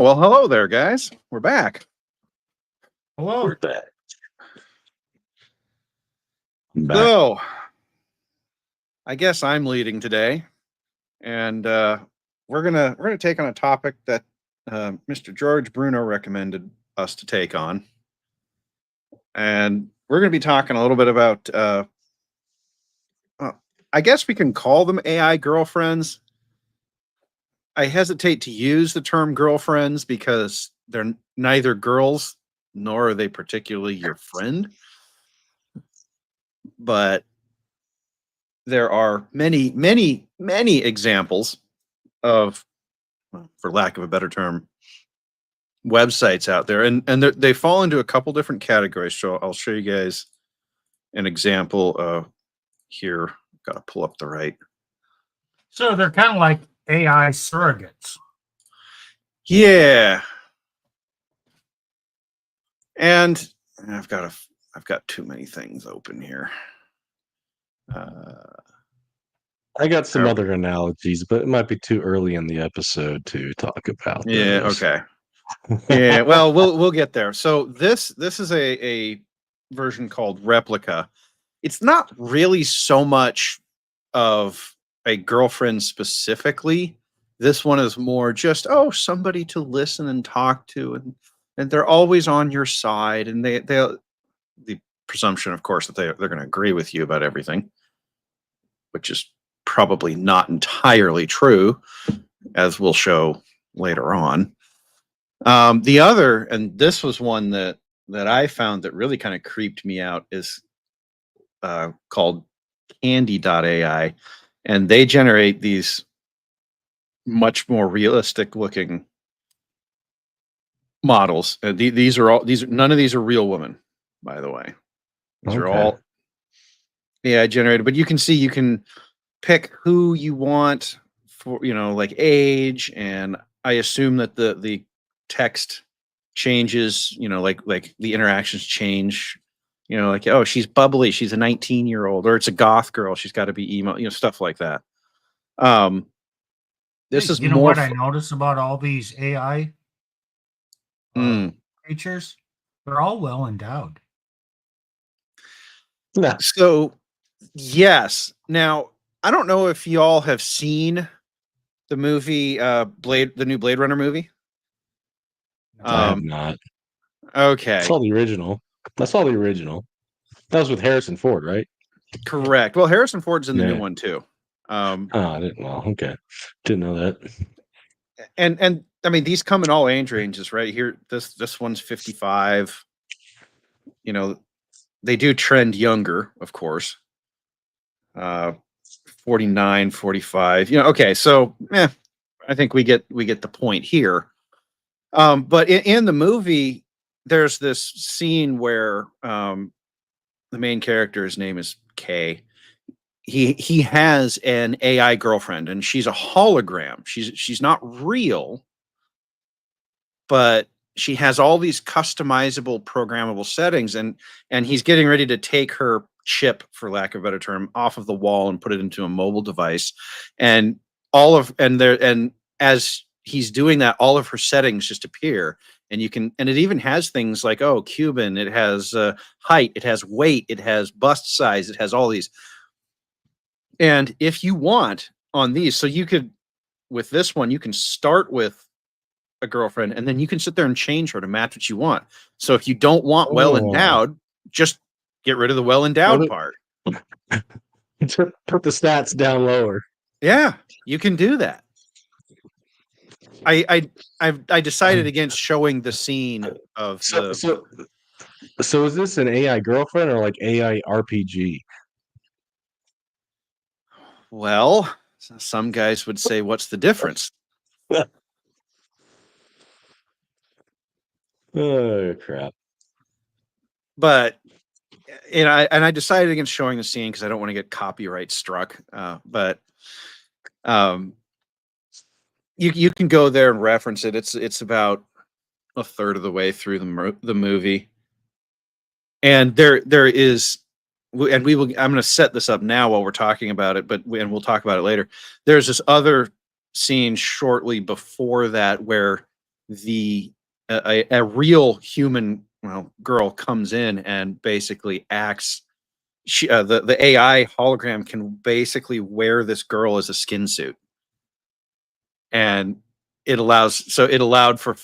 Oh, well, hello there, guys. We're back. Hello. We're back. So, I guess I'm leading today, and we're gonna take on a topic that Mr. George Bruno recommended us to take on, and we're gonna be talking a little bit about. I guess we can call them AI girlfriends. I hesitate to use the term girlfriends because they're neither girls nor are they particularly your friend. But there are many, many, many examples of, for lack of a better term, websites out there, and they fall into a couple different categories. So I'll show you guys an example here. Got to pull up the right. So they're kind of like AI surrogates. Yeah, and I've got too many things open here. I got some other analogies, but it might be too early in the episode to talk about. Yeah. those. Okay. Yeah. Well, we'll get there. So this is a version called Replica. It's not really so much of a girlfriend specifically. This one is more just somebody to listen and talk to, and they're always on your side, and they the presumption, of course, that they're going to agree with you about everything, which is probably not entirely true, as we'll show later on. The other, and this was one that I found that really kind of creeped me out, is called Candy.ai, and they generate these much more realistic looking models. And these are none of these are real women, by the way. These are all AI generated, but you can see you can pick who you want for, like age, and I assume that the text changes, like the interactions change, like, oh, she's bubbly, she's a 19-year-old, or it's a goth girl, she's got to be emo, stuff like that. This is more what I notice about all these AI creatures, they're all well endowed. Yeah. So yes. Now, I don't know if y'all have seen the movie the new Blade Runner movie. I have not. Okay. I saw the original. That was with Harrison Ford, right? Correct. Well, Harrison Ford's in the new one too. I didn't know. Okay. Didn't know that. And I mean, these come in all age ranges, right? Here, this one's 55. They do trend younger, of course. 49, 45. Okay, so I think we get the point here. But in the movie, there's this scene where the main character's name is Kay. He has an AI girlfriend, and she's a hologram. She's not real, but she has all these customizable, programmable settings, and he's getting ready to take her chip, for lack of a better term, off of the wall and put it into a mobile device, and as he's doing that, all of her settings just appear, and it even has things like, Cuban, it has height, it has weight, it has bust size, it has all these. And if you want on these, so you could, with this one, you can start with a girlfriend, and then you can sit there and change her to match what you want. So if you don't want well endowed, just get rid of the well endowed part. Put the stats down lower. Yeah, you can do that. I decided against showing the scene of So is this an AI girlfriend or like AI RPG? Well, some guys would say, what's the difference? Oh crap. But I decided against showing the scene because I don't want to get copyright struck. But you can go there and reference it. It's about a third of the way through the movie, and there is, and I'm going to set this up now while we're talking about it, and we'll talk about it later. There's this other scene shortly before that where a real human girl comes in and basically acts. The AI hologram can basically wear this girl as a skin suit, and it allowed for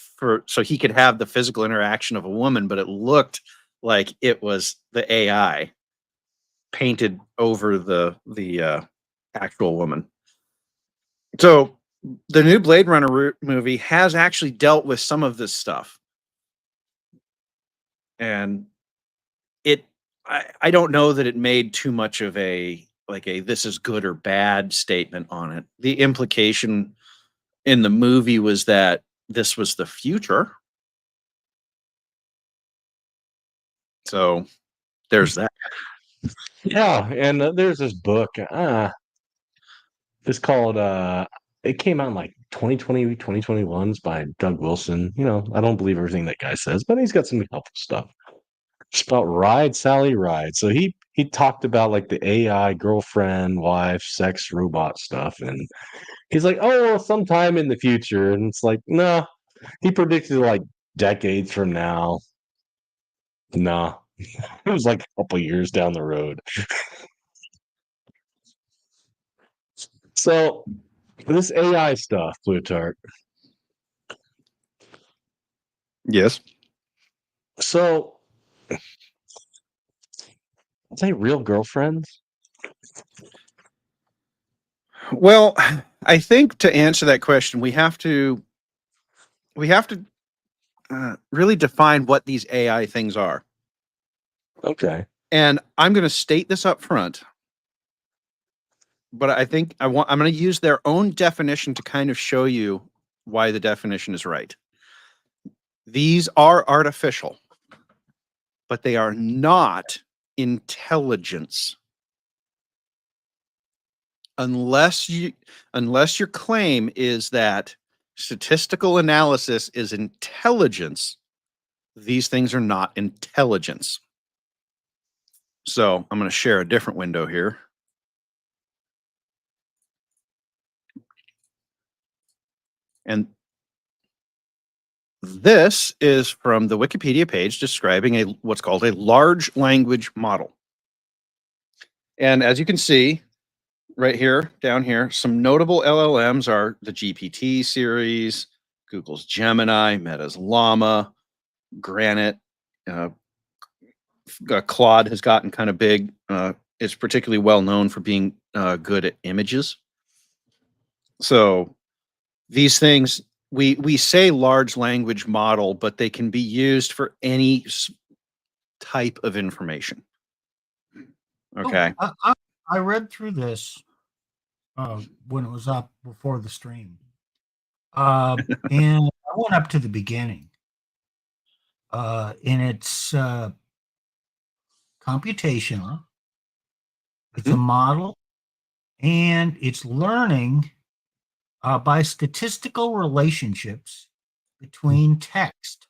so he could have the physical interaction of a woman, but it looked like it was the AI painted over the actual woman. So the new Blade Runner movie has actually dealt with some of this stuff, and I don't know that it made too much of a this is good or bad statement on it. The implication in the movie was that this was the future. So there's that. Yeah, and there's this book. It's called. It came out in like 2020, 2021. It's by Doug Wilson. I don't believe everything that guy says, but he's got some helpful stuff. It's about Ride, Sally, Ride. So he talked about like the AI girlfriend, wife, sex robot stuff, and he's like, oh, well, sometime in the future, and it's like, nah. He predicted like decades from now. Nah, it was like a couple years down the road. So this AI stuff, Plutarch. Yes. So are they real girlfriends? Well, I think to answer that question, we have to really define what these AI things are. Okay. And I'm going to state this up front, but I think I'm going to use their own definition to kind of show you why the definition is right. These are artificial, but they are not intelligence. Unless your claim is that statistical analysis is intelligence, these things are not intelligence. So I'm going to share a different window here. And this is from the Wikipedia page describing what's called a large language model. And as you can see right here, down here, some notable LLMs are the GPT series, Google's Gemini, Meta's Llama, Granite. Claude has gotten kind of big. It's particularly well known for being good at images. So these things, we say large language model, but they can be used for any type of information. Okay. I read through this when it was up before the stream, and I went up to the beginning, and it's computational. It's a model, and it's learning by statistical relationships between text.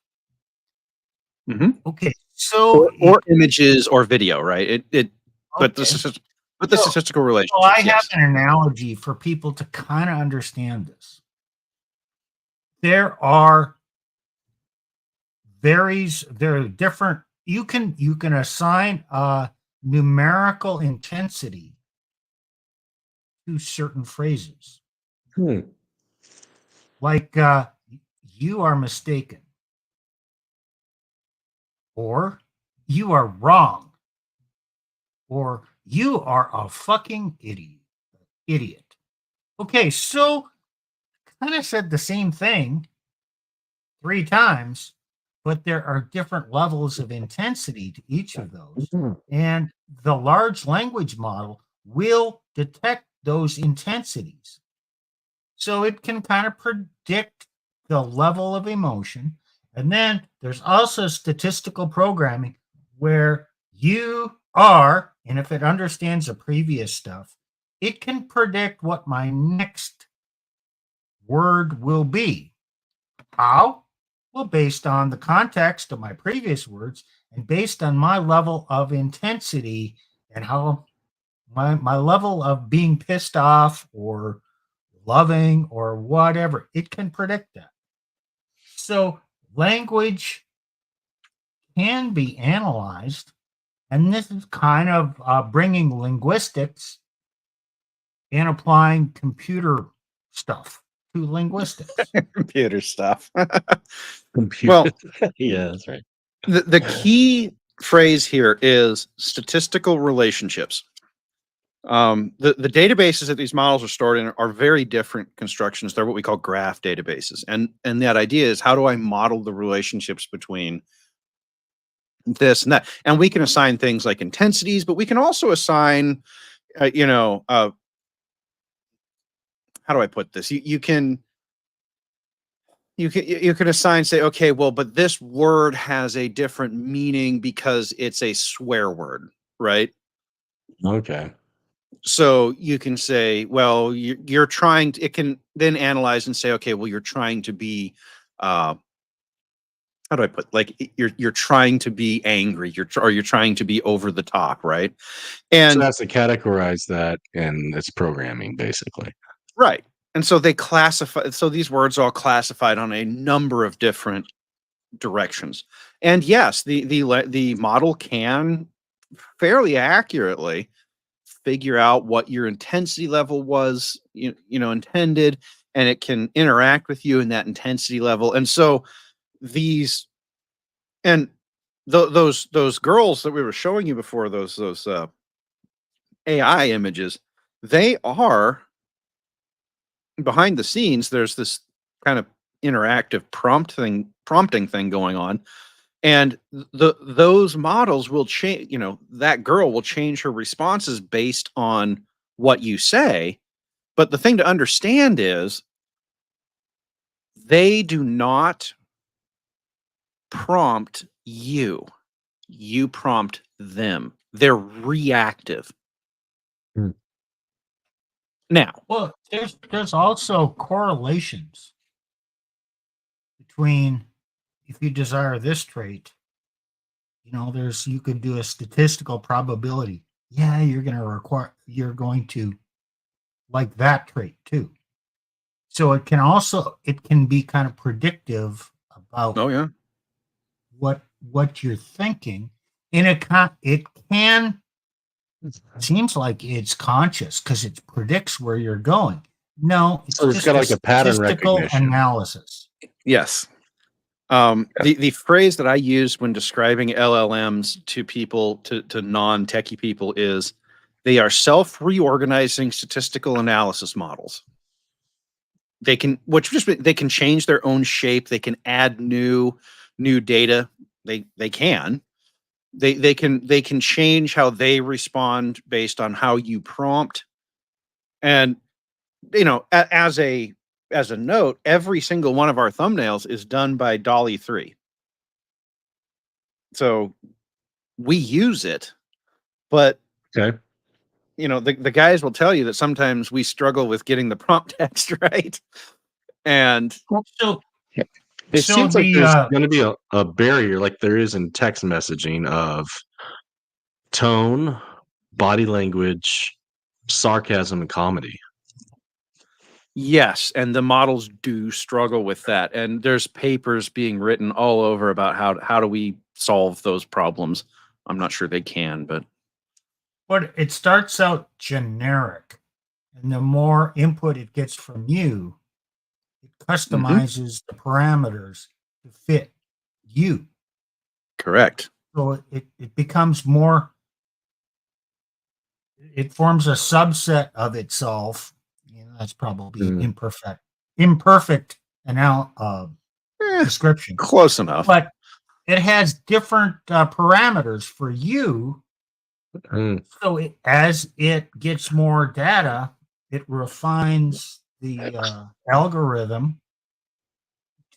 Okay, so or images or video, right? But the statistical relationship. So I have an analogy for people to kind of understand this. There are different. You can assign a numerical intensity to certain phrases. Like you are mistaken, or you are wrong, or you are a fucking idiot. Okay, so kind of said the same thing 3 times, but there are different levels of intensity to each of those. And the large language model will detect those intensities. So it can kind of predict the level of emotion. And then there's also statistical programming where you are, and if it understands the previous stuff, it can predict what my next word will be. How? Well, based on the context of my previous words and based on my level of intensity and how my level of being pissed off or loving or whatever, it can predict that. So language can be analyzed, and this is kind of bringing linguistics and applying computer stuff to linguistics. Computer stuff. Computer. Well, yeah, that's right. the key phrase here is statistical relationships. The databases that these models are stored in are very different constructions. They're what we call graph databases. And that idea is, how do I model the relationships between this and that? And we can assign things like intensities, but we can also assign, how do I put this? You can assign, say, okay, well, but this word has a different meaning because it's a swear word, right? Okay. So you can say, well, you're trying to, it can then analyze and say, okay, well, you're trying to be, how do I put, like, you're trying to be angry, you're trying to be over the top, right? And so that's to categorize that in its programming, basically. right. And so they classify, so these words are all classified on a number of different directions. And yes, the model can fairly accurately figure out what your intensity level was, intended, and it can interact with you in that intensity level. And so these, and those girls that we were showing you before, those AI images, they are behind the scenes. There's this kind of interactive prompting thing going on, and those models will change. That girl will change her responses based on what you say. But the thing to understand is, they do not prompt you. You prompt them. They're reactive. Hmm. Now, Well, there's also correlations between, if you desire this trait, you could do a statistical probability. Yeah, you're going to like that trait too. So it can be kind of predictive about oh yeah, what you're thinking, and it can seems like it's conscious because it predicts where you're going. No, it's So it's just got like a pattern statistical recognition. analysis. yes. The phrase that I use when describing LLMs to people, to non-techie people, is they are self-reorganizing statistical analysis models. They can, they can change their own shape. They can add new data. They can change how they respond based on how you prompt. And as a note, every single one of our thumbnails is done by Dolly 3. So we use it, but Okay. the guys will tell you that sometimes we struggle with getting the prompt text right. And So It So seems like the there's going to be a barrier, like there is in text messaging, of tone, body language, sarcasm, and comedy. yes, and the models do struggle with that. And there's papers being written all over about how do we solve those problems. I'm not sure they can, but it starts out generic, and the more input it gets from you, it customizes the parameters to fit you. correct. So it becomes more. It forms a subset of itself. That's probably an imperfect description, Close enough. but it has different parameters for you. So as it gets more data, it refines the algorithm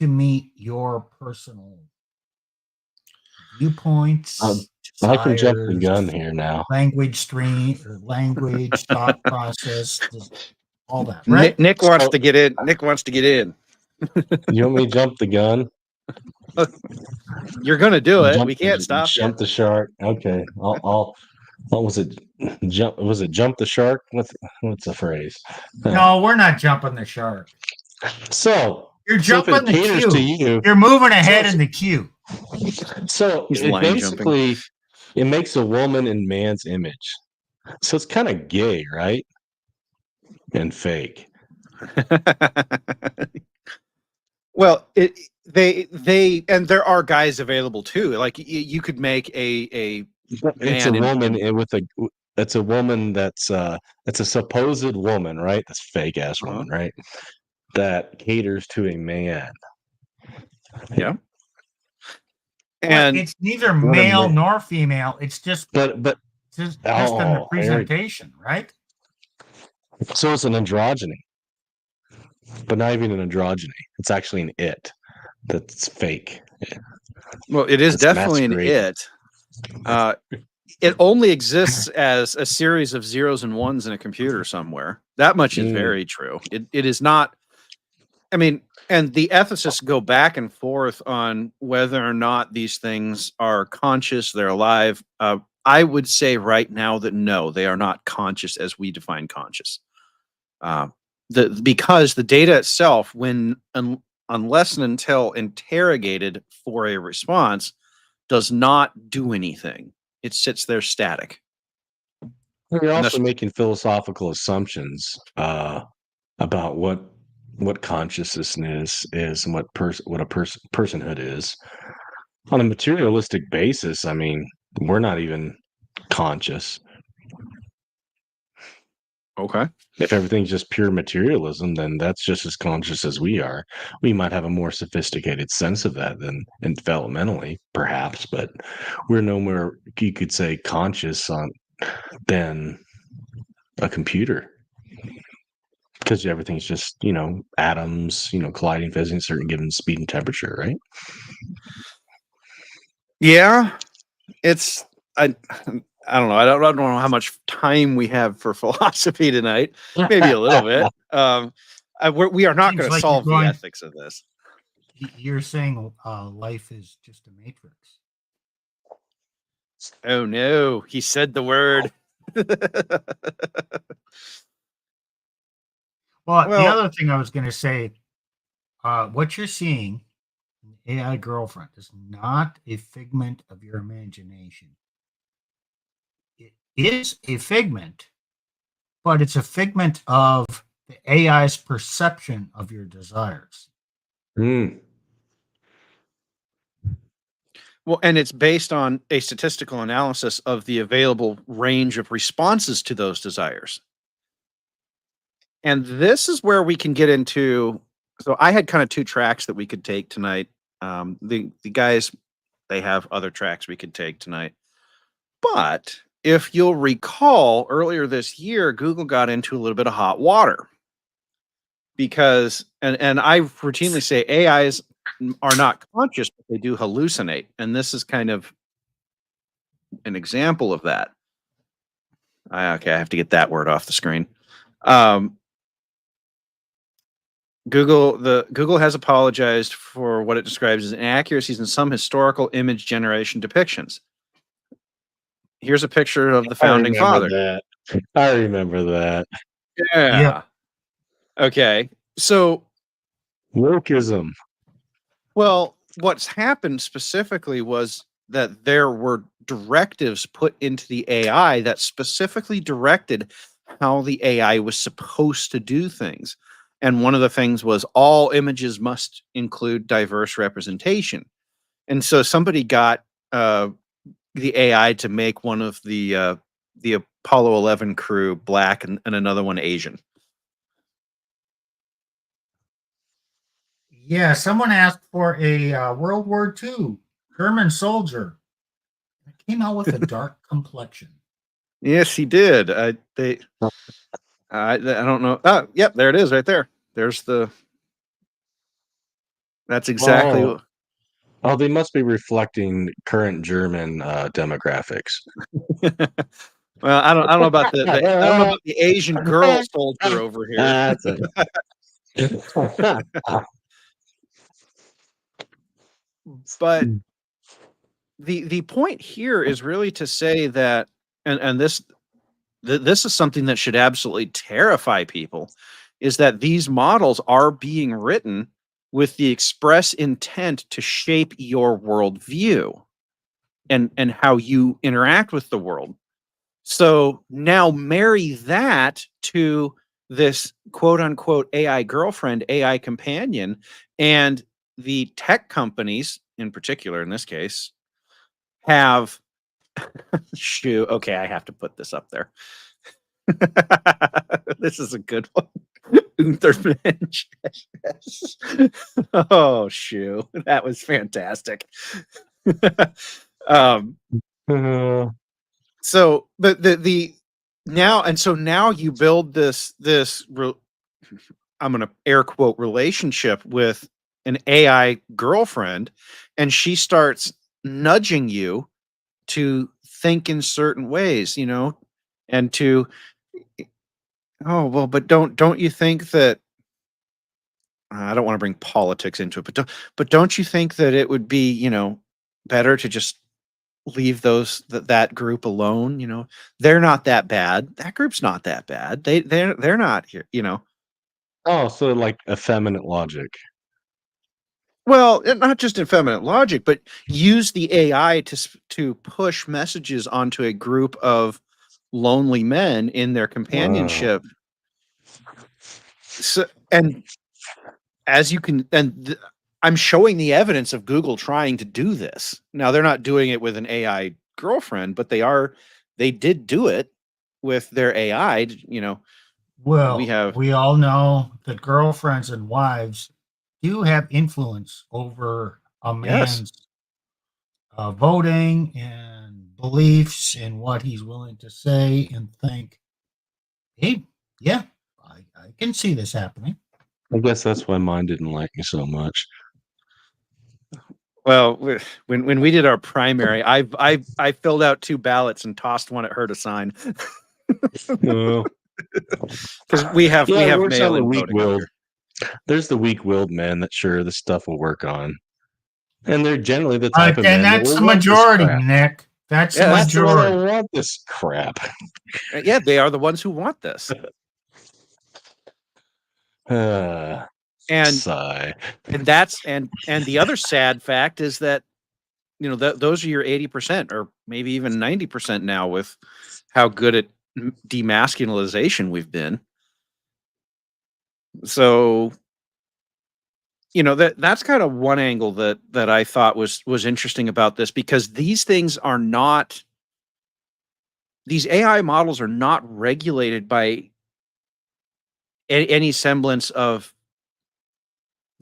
to meet your personal viewpoints, I can jump the desires, gun here now. language thought process, all that, right? Nick wants to get in. Nick wants to get in. You want me to jump the gun? You're gonna do it. We can't stop you. Jump the shark. Okay. I'll what was it? Jump the shark? What's the phrase? No, we're not jumping the shark. So You're So if it jumping the caters to queue. you, You're moving ahead in the queue. so He's it line jumping. basically it makes a woman in man's image. So it's kind of gay, right? And fake. Well, they and there are guys available too. Like you could make a It's a man woman with a. It's a woman that's a supposed woman, right? This fake ass Uh-huh. woman, right? That caters to a man. Yeah. Well, And it's neither What a male myth. nor female. It's just But in the oh, presentation, right? so it's an androgyny, but not even an androgyny. It's actually an it that's fake. well, it is It's definitely an masquerading. it. It only exists as a series of zeros and ones in a computer somewhere. That much is very true. It is not. I mean, and the ethicists go back and forth on whether or not these things are conscious, they're alive. I would say right now that no, they are not conscious as we define conscious. Because the data itself, unless and until interrogated for a response, does not do anything. It sits there static. You're And also that's making philosophical assumptions about what consciousness is and what a personhood is. On a materialistic basis, I mean, we're not even conscious. okay. If everything's just pure materialism, then that's just as conscious as we are. We might have a more sophisticated sense of that than developmentally, perhaps, but we're no more, you could say, conscious than a computer. Because everything's just, atoms, colliding physically at a certain given speed and temperature, right? Yeah, it's I don't know. I don't know how much time we have for philosophy tonight. Maybe a little bit. We are not Seems going to like solve you're the going- ethics of this. You're saying life is just a matrix. Oh no, he said the word. Well, the Well, other thing I was going to say, what you're seeing, in AI girlfriend, is not a figment of your imagination. It is a figment, but it's a figment of the AI's perception of your desires. well, and it's based on a statistical analysis of the available range of responses to those desires. And this is where we can get into. So I had kind of two tracks that we could take tonight. The guys, they have other tracks we could take tonight. But if you'll recall, earlier this year, Google got into a little bit of hot water because, and I routinely say AIs are not conscious, but they do hallucinate, and this is kind of an example of that. Okay, I have to get that word off the screen. Google has apologized for what it describes as inaccuracies in some historical image generation depictions. Here's a picture of the founding father. I remember that. Yeah. Yep. Okay. So, Wokeism. well, what's happened specifically was that there were directives put into the AI that specifically directed how the AI was supposed to do things. And one of the things was all images must include diverse representation. And so somebody got the AI to make one of the Apollo 11 crew black and another one Asian. Yeah, someone asked for a World War II German soldier. It came out with a dark complexion. Yes, he did. I don't know. Oh, yep, there it is, right there. There's the. That's exactly. Oh, they must be reflecting current German demographics. Well, I don't know about I don't know about the Asian girl soldier over here. That's But the point here is really to say that, and this is something that should absolutely terrify people, is that these models are being written with the express intent to shape your worldview and how you interact with the world. So now marry that to this quote unquote AI girlfriend, AI companion, and the tech companies in particular, in this case, have okay, I have to put this up there. This is a good one. Untermensch. Oh, shoo. That was fantastic. um, so but the now and so now you build this I'm gonna air quote relationship with an AI girlfriend, and she starts nudging you to think in certain ways, you know, and to oh well, but don't you think that I don't want to bring politics into it, but don't you think that it would be, you know, better to just leave that group alone, you know? They're not that bad. That group's not that bad. They're not here, you know. Oh, so like effeminate logic. Well, not just effeminate logic, but use the AI to push messages onto a group of lonely men in their companionship. So, and as you can, I'm showing the evidence of Google trying to do this. Now they're not doing it with an AI girlfriend, but they did do it with their AI. You know, Well, we all know that girlfriends and wives do have influence over a man's voting and beliefs and what he's willing to say and think. Hey, yeah, I can see this happening. I guess that's why mine didn't like me so much. Well, when we did our primary, I filled out 2 ballots and tossed one at her to sign. Because we have mail-in voting here. There's the weak-willed men that sure this stuff will work on, and they're generally the type of men. And that's the majority, Nick. That's the majority. They want this crap. Yeah, they are the ones who want this. Sigh. And that's and the other sad fact is that, you know, those are your 80% or maybe even 90% now with how good at demasculinization we've been. So, you know, that's kind of one angle that I thought was interesting about this, because these things are not, these AI models are not regulated by any semblance of,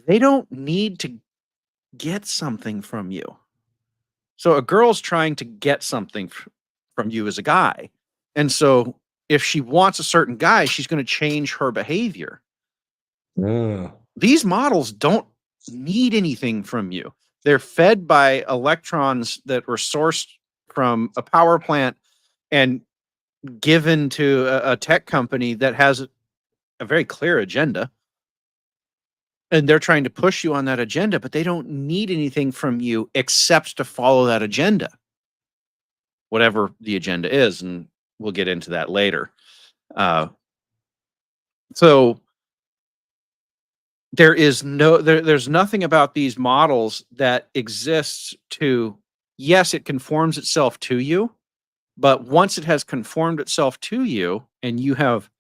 they don't need to get something from you. So a girl's trying to get something from you as a guy. And so if she wants a certain guy, she's going to change her behavior. These models don't need anything from you. They're fed by electrons that were sourced from a power plant and given to a tech company that has a very clear agenda. And they're trying to push you on that agenda, but they don't need anything from you except to follow that agenda, whatever the agenda is. And we'll get into that later. So there's nothing about these models that exists to, yes, it conforms itself to you, but once it has conformed itself to you and you have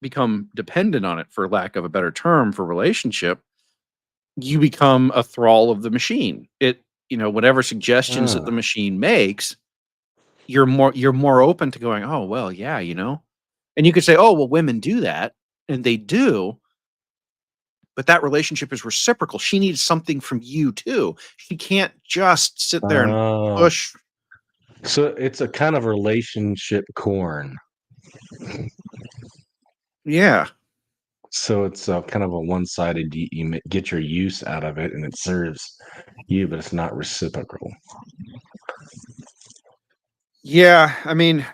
become dependent on it, for lack of a better term, for relationship, you become a thrall of the machine. It, you know, whatever suggestions that the machine makes, you're more open to going, oh, well, yeah, you know. And you could say, oh, well, women do that, and they do, but that relationship is reciprocal. She needs something from you too. She can't just sit there and push. So it's a kind of relationship corn. Yeah. So it's kind of a one-sided. You get your use out of it, and it serves you, but it's not reciprocal. Yeah, I mean,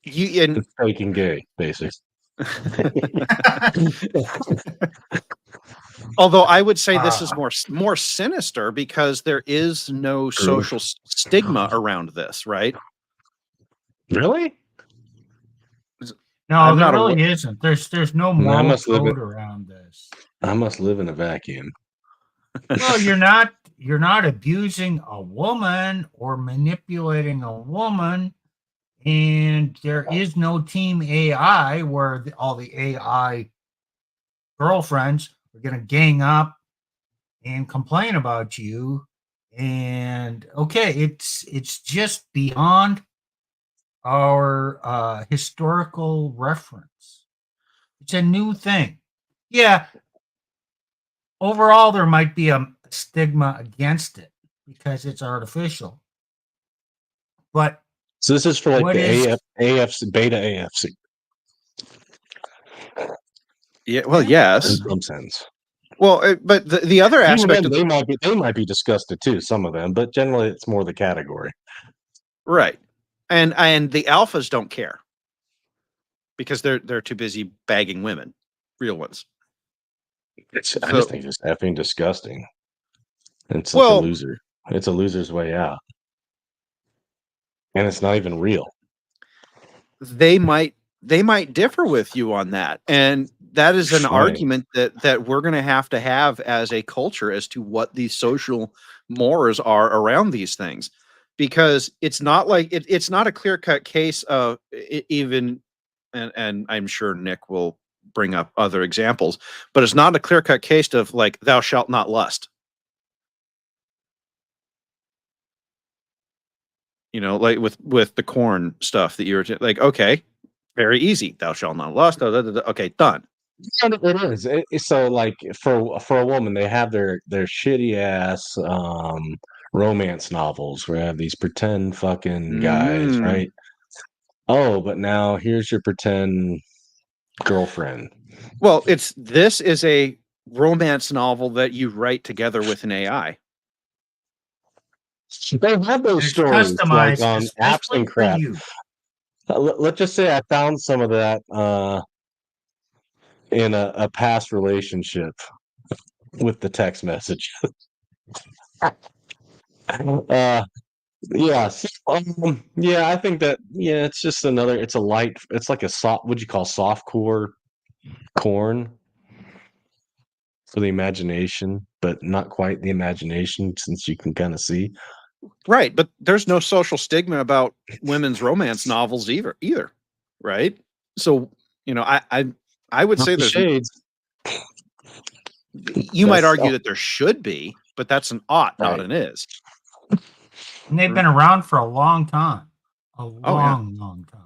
it's fake and gay, basically. Although I would say this is more sinister, because there is no social stigma around this, right? Really? No, there really isn't. There's no moral code around this. I must live in a vacuum. Well, you're not abusing a woman or manipulating a woman, and there is no team AI where all the AI girlfriends are going to gang up and complain about you. And okay, it's just beyond our historical reference. It's a new thing. Yeah, overall there might be a stigma against it because it's artificial. But So this is for like what the is AFC, beta AFC Yeah. Well, yeah, yes. in some sense. Well, but the other Even aspect then, of they might be disgusted too, some of them, but generally it's more the category. right, and the alphas don't care because they're too busy bagging women, real ones. I just So, think it's effing disgusting. It's such a well, loser. It's a loser's way out, and it's not even real. they might differ with you on that, and that is an Fine. argument that we're going to have as a culture as to what the social mores are around these things, because it's not like it's not a clear cut case of even, and I'm sure Nick will bring up other examples, but it's not a clear cut case of like thou shalt not lust. Like with the corn stuff that you're like, okay, very easy. Thou shalt not lust. Okay, done. And it is. So like for a woman, they have their shitty ass romance novels where they have these pretend fucking guys, Mm. right? Oh, but now here's your pretend girlfriend. Well, this is a romance novel that you write together with an AI. They have those it's stories like customized on apps especially and for crap. you. Let's just say I found some of that in a past relationship with the text message. uh, yeah, yeah, I think that it's just another. It's a light. It's like a soft. What you call soft core corn for the imagination, but not quite the imagination since you can kind of see. Right, but there's no social stigma about women's romance novels either, right? So, I would say Fifty there's Shades. you might That's argue that there should be, but that's an ought, not right. an is. And they've been around for a long time. A Oh yeah. long time.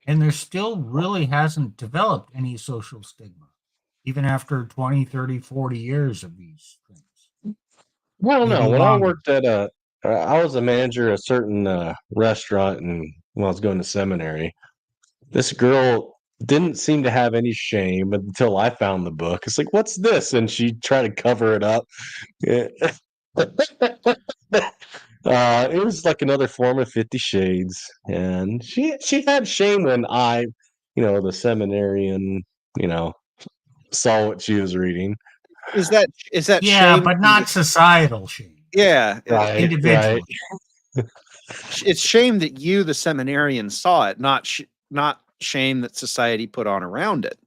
And there still really hasn't developed any social stigma, even after 20, 30, 40 years of these things. I don't know. Maybe When I longer. worked at I was a manager at a certain restaurant, and when I was going to seminary, this girl didn't seem to have any shame until I found the book. It's like, what's this? And she tried to cover it up. Yeah. It was like another form of 50 Shades, and she had shame when I, the seminarian, you know, saw what she was reading. Is that Yeah, shame? but not societal shame. Yeah, Right. Individually. it's shame that you, the seminarian, saw it, not shame that society put on around it.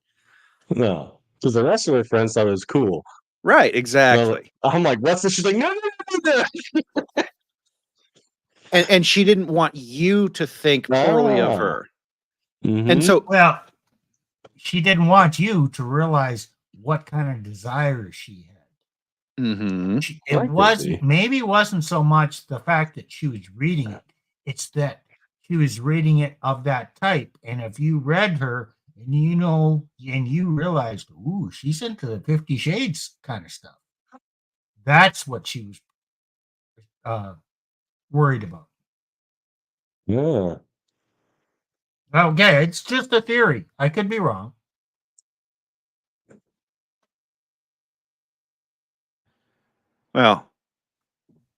No, because the rest of my friends thought it was cool. Right, So exactly. I'm like, what's this? She's like, no, no, no, no. And she didn't want you to think poorly of Ah. her. And Mm-hmm. so, Well, she didn't want you to realize what kind of desires she had. mhm. It That could wasn't be. maybe wasn't so much the fact that she was reading it, it's that she was reading it of that type. And if you read her and and you realized, ooh, she's into the 50 Shades kind of stuff. That's what she was worried about. Yeah. Okay, it's just a theory. I could be wrong. Well,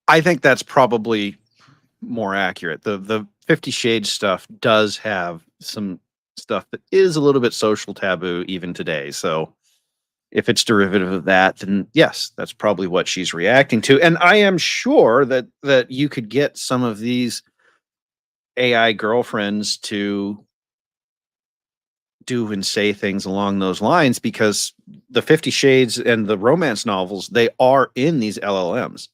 I think that's probably more accurate. The 50 Shades stuff does have some stuff that is a little bit social taboo even today. So if it's derivative of that, then yes, that's probably what she's reacting to. And I am sure that you could get some of these AI girlfriends to do and say things along those lines because the 50 Shades and the romance novels, they are in these LLMs.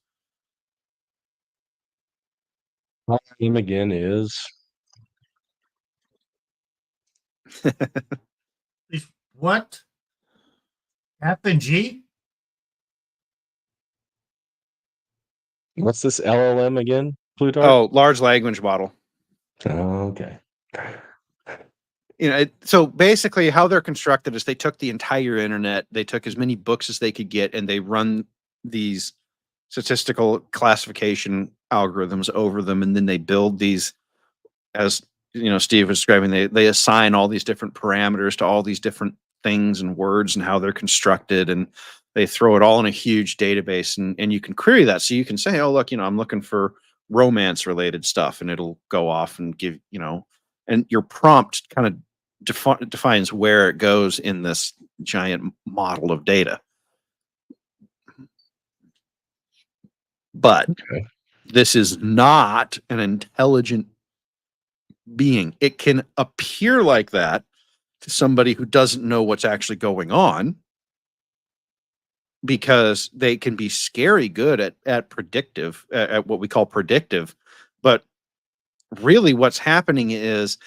My name again is What? F and G? what's this LLM again? Plutarch? Oh, large language model. Okay. So basically how they're constructed is they took the entire internet, they took as many books as they could get, and they run these statistical classification algorithms over them, and then they build these, as Steve was describing, they assign all these different parameters to all these different things and words and how they're constructed, and they throw it all in a huge database, and you can query that. So you can say, oh, look, I'm looking for romance related stuff, and it'll go off and give, and your prompt kind of defines where it goes in this giant model of data. But Okay. this is not an intelligent being. It can appear like that to somebody who doesn't know what's actually going on, because they can be scary good at predictive, at what we call predictive. But really what's happening is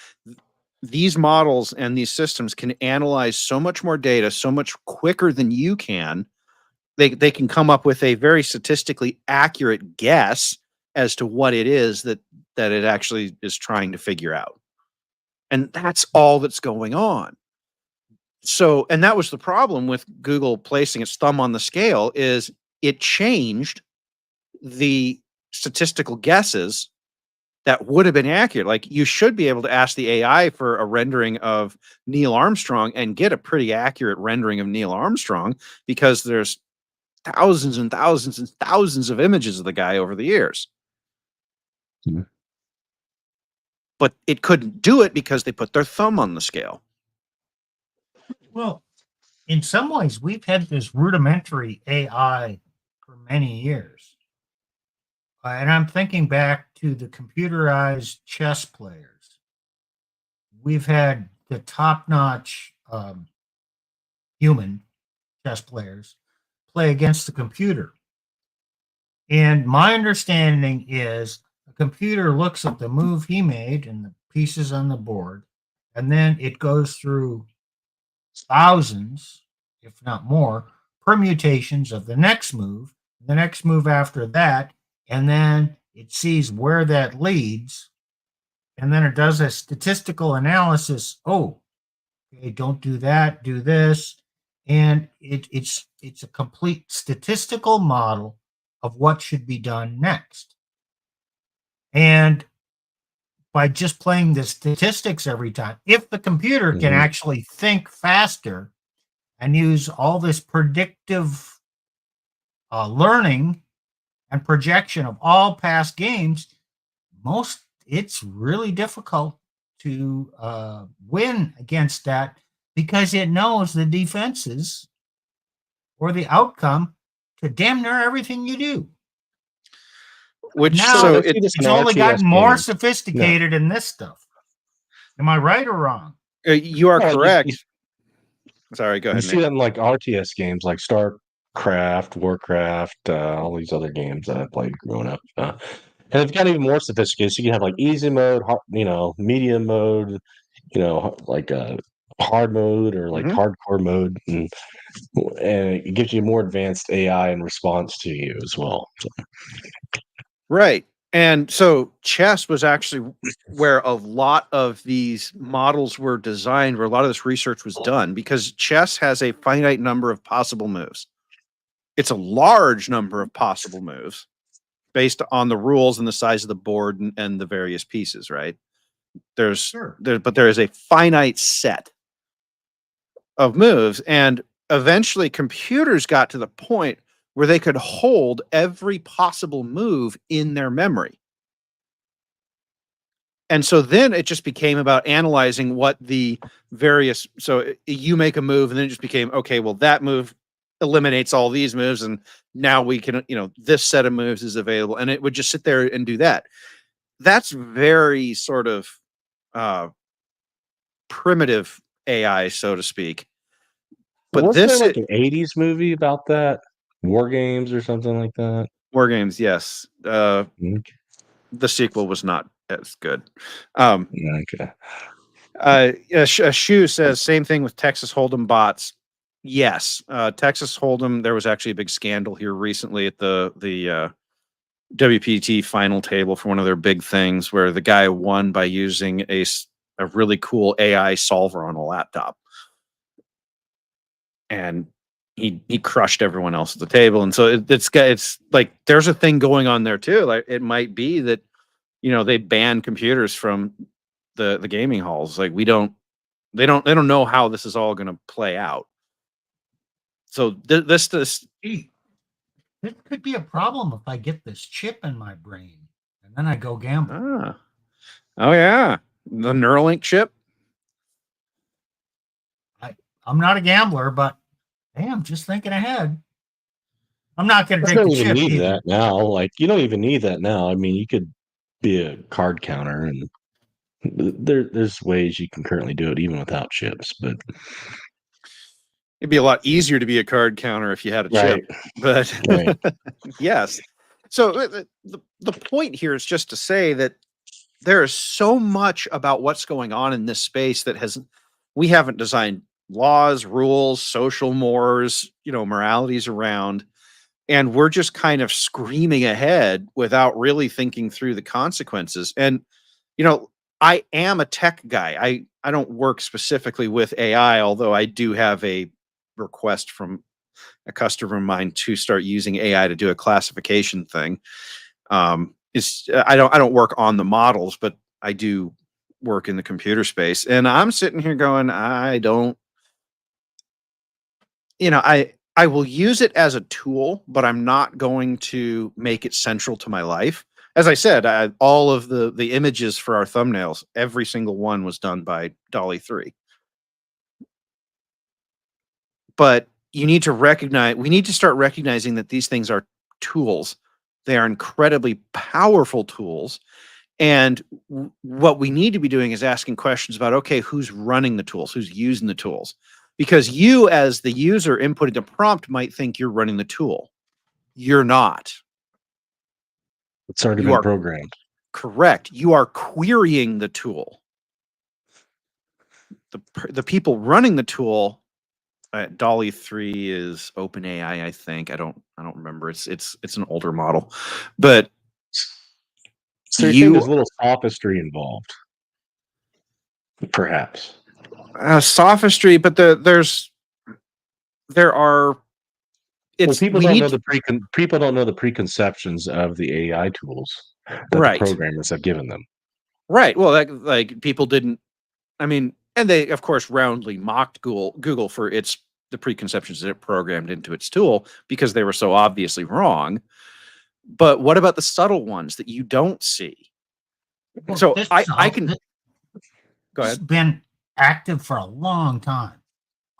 these models and these systems can analyze so much more data so much quicker than you can. They can come up with a very statistically accurate guess as to what it is that it actually is trying to figure out. And that's all that's going on. So, and that was the problem with Google placing its thumb on the scale, is it changed the statistical guesses that would have been accurate. Like, you should be able to ask the AI for a rendering of Neil Armstrong and get a pretty accurate rendering of Neil Armstrong, because there's thousands and thousands and thousands of images of the guy over the years. Mhm. But it couldn't do it because they put their thumb on the scale. Well, in some ways, we've had this rudimentary AI for many years. And I'm thinking back to the computerized chess players. We've had the top-notch human chess players play against the computer. And my understanding is the computer looks at the move he made and the pieces on the board, and then it goes through thousands, if not more, permutations of the next move after that, and then it sees where that leads, and then it does a statistical analysis. Oh, okay, don't do that, do this. And it's a complete statistical model of what should be done next. And by just playing the statistics every time, if the computer can actually think faster and use all this predictive learning and projection of all past games, it's really difficult to win against that, because it knows the defenses or the outcome to damn near everything you do. Which Now, so it's only gotten more sophisticated in this stuff. Am I right or wrong? You are Well, correct. Sorry, go You ahead, see Nick. that in like RTS games like StarCraft, Warcraft, all these other games that I played growing up. And it's got even more sophisticated. So you can have like easy mode, medium mode, like hard mode or like hardcore mode, and it gives you more advanced AI in response to you as well. So. Right. And so chess was actually where a lot of these models were designed, where a lot of this research was done, because chess has a finite number of possible moves. It's a large number of possible moves based on the rules and the size of the board and the various pieces, right? But there is a finite set of moves. And eventually computers got to the point where they could hold every possible move in their memory. And so then it just became about analyzing what the various, so you make a move and then it just became, okay, well, that move eliminates all these moves. And now we can, this set of moves is available. And it would just sit there and do that. That's very sort of primitive AI, so to speak. But Wasn't there this like an '80s movie about that? War Games or something like that? War Games, yes. Okay. The sequel was not as good. Um, Okay. Shu says same thing with Texas Hold'em bots. Yes, Texas Hold'em. There was actually a big scandal here recently at the WPT final table for one of their big things, where the guy won by using a really cool AI solver on a laptop, and he crushed everyone else at the table. And so it's like there's a thing going on there too. Like it might be that they ban computers from the gaming halls. Like they don't know how this is all going to play out. So this Gee, it could be a problem if I get this chip in my brain and then I go gamble. oh yeah, the Neuralink chip. I'm not a gambler, but hey, I'm just thinking ahead. I'm not going to You take don't the even chip need either. that now. Like you don't even need that now. I mean, you could be a card counter, and there's ways you can currently do it even without chips. But It'd be a lot easier to be a card counter if you had a right, chip. But right. yes. So the point here is just to say that there is so much about what's going on in this space that we haven't designed laws, rules, social mores, moralities around, and we're just kind of screaming ahead without really thinking through the consequences. And I am a tech guy. I don't work specifically with AI, although I do have a request from a customer of mine to start using AI to do a classification thing. I don't work on the models, but I do work in the computer space, and I'm sitting here going, I don't, I will use it as a tool, but I'm not going to make it central to my life. As I said, all of the images for our thumbnails, every single one was done by Dolly 3. But we need to start recognizing that these things are tools. They are incredibly powerful tools. And what we need to be doing is asking questions about, okay, who's running the tools, who's using the tools? Because you, as the user inputting the prompt, might think you're running the tool. You're not. It's already You been are programmed. correct. You are querying the tool. The people running the tool, Dolly 3 is OpenAI, I think. I don't remember. It's an older model, but So you think there's a little sophistry involved, perhaps? sophistry, but there are. Well, It's people we don't need know to, people don't know the preconceptions of the AI tools that the right, programmers have given them. right. Well, like people didn't. I mean, and they of course roundly mocked Google for the preconceptions that it programmed into its tool because they were so obviously wrong. But what about the subtle ones that you don't see? Well, So this I can go has ahead. been active for a long time.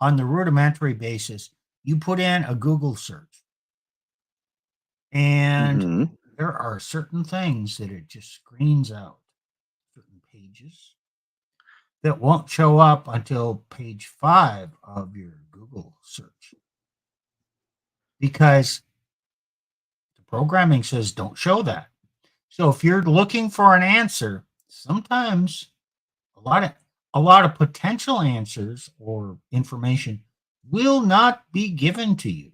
On the rudimentary basis, you put in a Google search, and Mhm. there are certain things that it just screens out, certain pages that won't show up until page 5 of your Google search because the programming says don't show that. So if you're looking for an answer, sometimes a lot of potential answers or information will not be given to you.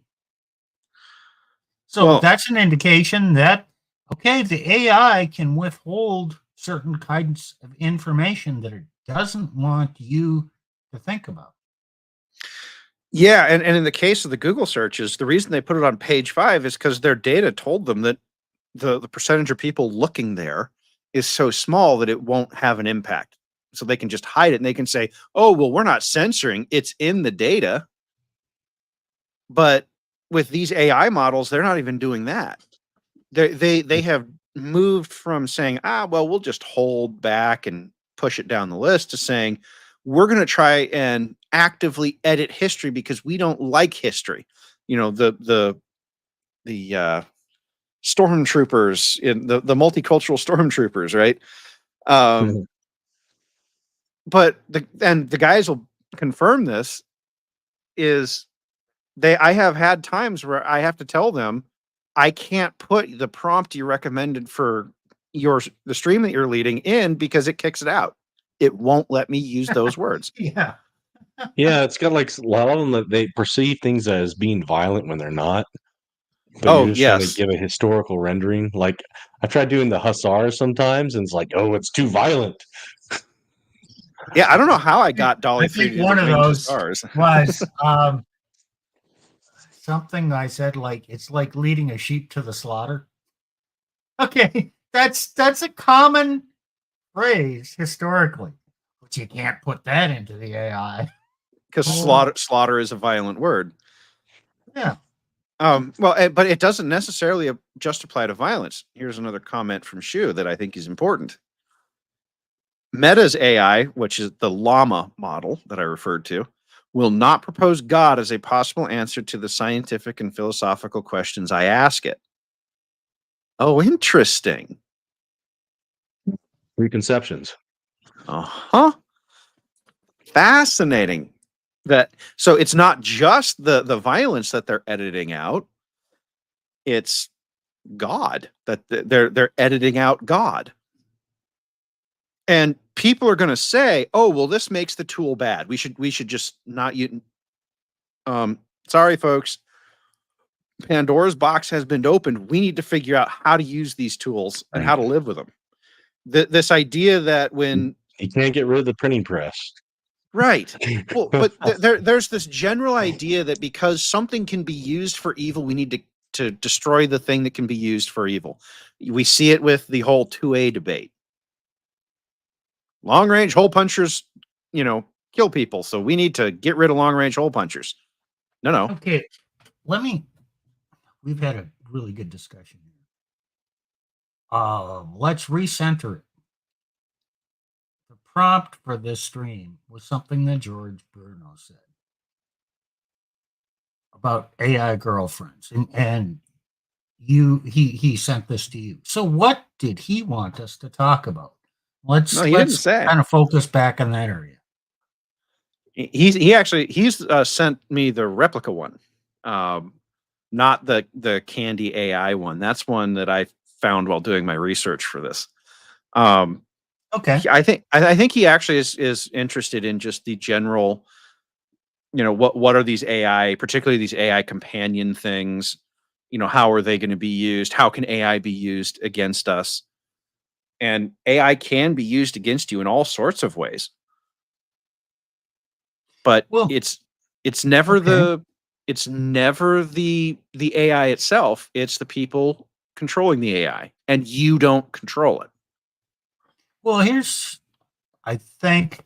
So Well, that's an indication that okay, the AI can withhold certain kinds of information that it doesn't want you to think about. yeah, and in the case of the Google searches, the reason they put it on page 5 is because their data told them that the percentage of people looking there is so small that it won't have an impact. So they can just hide it and they can say, "Oh, well, we're not censoring. It's in the data." But with these AI models, they're not even doing that. They have moved from saying, well, we'll just hold back and push it down the list to saying, we're going to try and actively edit history because we don't like history. The stormtroopers in the multicultural stormtroopers, right? Um, Mhm. but the guys will confirm this is I have had times where I have to tell them I can't put the prompt you recommended for the stream that you're leading in because it kicks it out. It won't let me use those words. Yeah. Yeah, it's got like a lot of them that they perceive things as being violent when they're not. But Oh, you're just trying to yes. give a historical rendering. Like I tried doing the hussars sometimes, and it's like, oh, it's too violent. Yeah, I don't know how I got Dolly I 3 think to do one the of winged those hussars. was something I said like it's like leading a sheep to the slaughter. Okay, that's a common phrase historically, but you can't put that into the AI. Because slaughter is a violent word. Yeah. But it doesn't necessarily just apply to violence. Here's another comment from Shu that I think is important. Meta's AI, which is the llama model that I referred to, will not propose God as a possible answer to the scientific and philosophical questions I ask it. Oh, interesting. Preconceptions. Uh-huh. Fascinating. So it's not just the violence that they're editing out. It's God that they're editing out God. And people are going to say, "Oh, well, this makes the tool bad. We should just not use." Sorry, folks. Pandora's box has been opened. We need to figure out how to use these tools and how to live with them. This idea that when You can't get rid of the printing press. right, well, but there's this general idea that because something can be used for evil, we need to destroy the thing that can be used for evil. We see it with the whole 2A debate. Long range hole punchers, kill people. So we need to get rid of long range hole punchers. No. Okay, we've had a really good discussion here. Let's recenter it. The prompt for this stream was something that George Bruno said about AI girlfriends, and he sent this to you. So what did he want us to talk about? Let's didn't say. kind of focus back on that area. He's sent me the replica one, not the Candy AI one. That's one that I found while doing my research for this. Okay. I think he actually is interested in just the general, what are these AI, particularly these AI companion things, how are they going to be used? How can AI be used against us? And AI can be used against you in all sorts of ways. But it's never the AI itself. It's the people controlling the AI, and you don't control it. Well, I think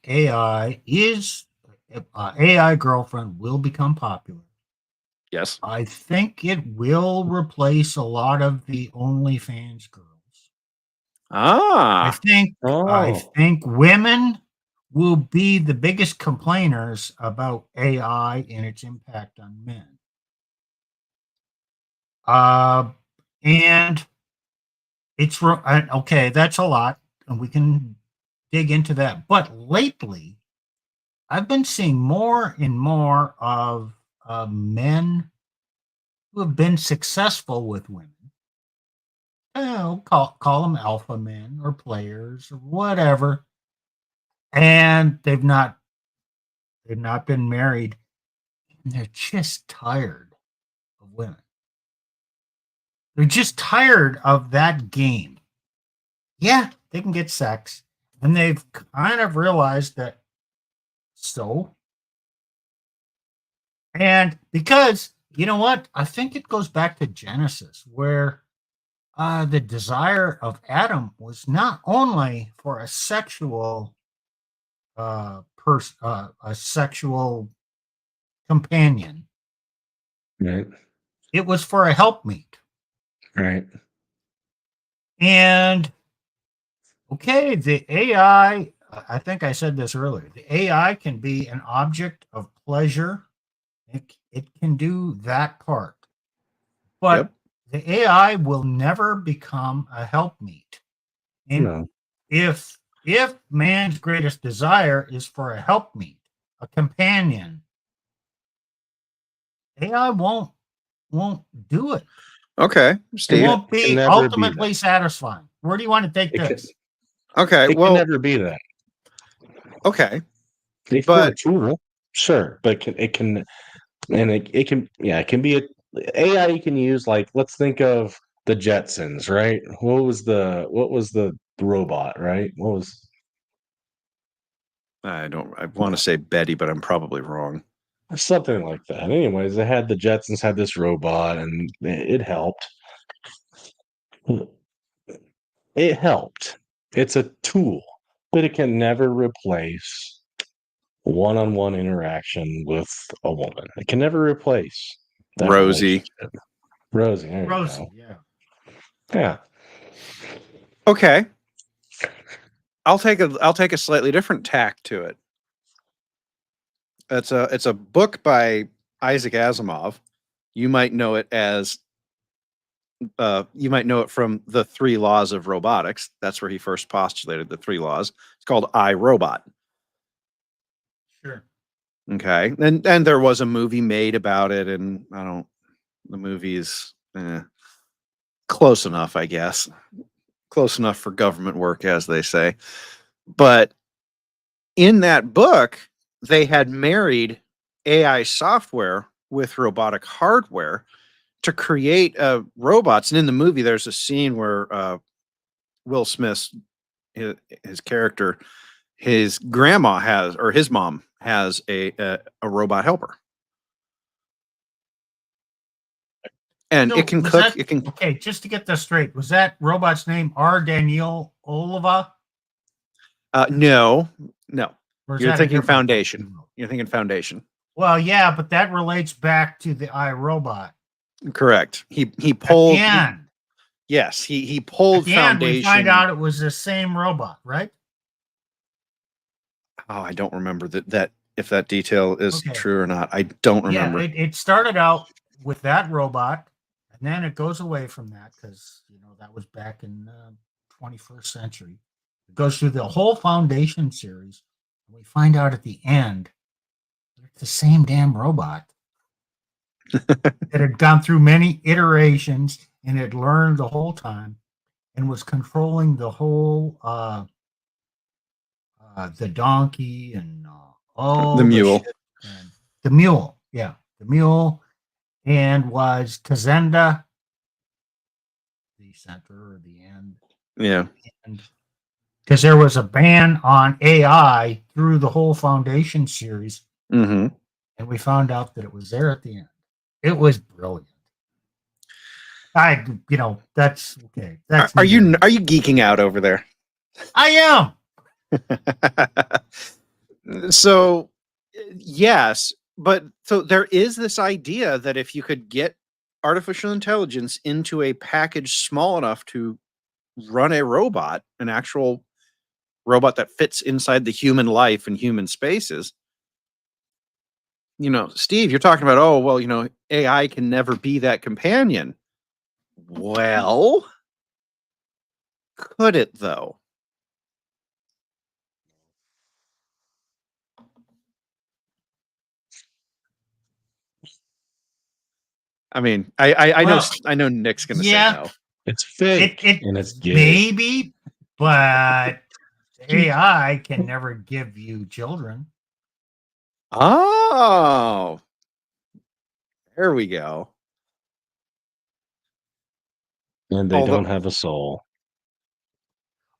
AI AI girlfriend will become popular. Yes. I think it will replace a lot of the OnlyFans girls. I think women will be the biggest complainers about AI and its impact on men. And it's okay. That's a lot, and we can dig into that. But lately, I've been seeing more and more of men who have been successful with women. Call them alpha men or players or whatever, and they've not been married. And they're just tired of women. They're just tired of that game. Yeah, they can get sex, and they've kind of realized that. So, and because you know what, I think it goes back to Genesis, where the desire of Adam was not only for a sexual a sexual companion. Right. It was for a helpmeet. Right. And okay, the AI, I think I said this earlier, the AI can be an object of pleasure. It can do that part. But the AI will never become a helpmeet. And if if man's greatest desire is for a helpmeet, a companion, AI won't do it. Okay, It Steve. won't It can be never be ultimately satisfying. Where do you want to take It can, this? Okay, it can well, never be that. okay, If you're a but tool, sure, but it can, and it can, yeah, it can be a AI you can use. Like, let's think of the Jetsons, right? What was the robot, right? What was I want to say Betty, but I'm probably wrong. something like that. Anyways, they had the Jetsons had this robot, and it helped. It helped. It's a tool, but it can never replace one-on-one interaction with a woman. It can never replace that Rosie. relationship. Rosie, there you Rosie, go. yeah. Yeah. Okay, I'll take a slightly different tack to it. It's a book by Isaac Asimov. You might know it as you might know it from the 3 Laws of Robotics. That's where he first postulated the 3 laws. It's called I, Robot. Sure. Okay, and there was a movie made about it, and the movie's close enough, I guess. Close enough for government work, as they say. But in that book, they had married AI software with robotic hardware to create robots. And in the movie, there's a scene where Will Smith's his character, his grandma has, or his mom has a robot helper, and So it can was cook. that It can okay? Just to get this straight, was that robot's name R. Daniel Oliva, no, no. or is You're that a thinking different book Foundation. you wrote? You're thinking Foundation. Well, yeah, but that relates back to the iRobot. Correct. He At the pulled. end, Yes, he at pulled the end, we find Foundation. out it was the same robot, right? Oh, I don't remember that if that detail is Okay. true or not. I don't Yeah, remember. it started out with that robot, and then it goes away from that because that was back in 21st century. It goes through the whole Foundation series, and we find out at the end it's the same damn robot that had gone through many iterations and had learned the whole time and was controlling the whole the donkey and The all the mule. shit and the mule, yeah, the mule, and was Kazenda the center or the end, Yeah. and because there was a ban on AI through the whole Foundation series, Mm-hmm. and we found out that it was there at the end. It was brilliant. That's okay. That's Are you neither. geeking out over there? I am. So, yes, but so there is this idea that if you could get artificial intelligence into a package small enough to run a robot, an actual robot that fits inside the human life and human spaces, Steve, you're talking about, oh, well, AI can never be that companion. Well, could it though? I mean, I know Well, I know Nick's going to say yeah, no. It's fake it and it's gay. maybe, but AI can never give you children. Oh, there we go. And they Although, don't have a soul.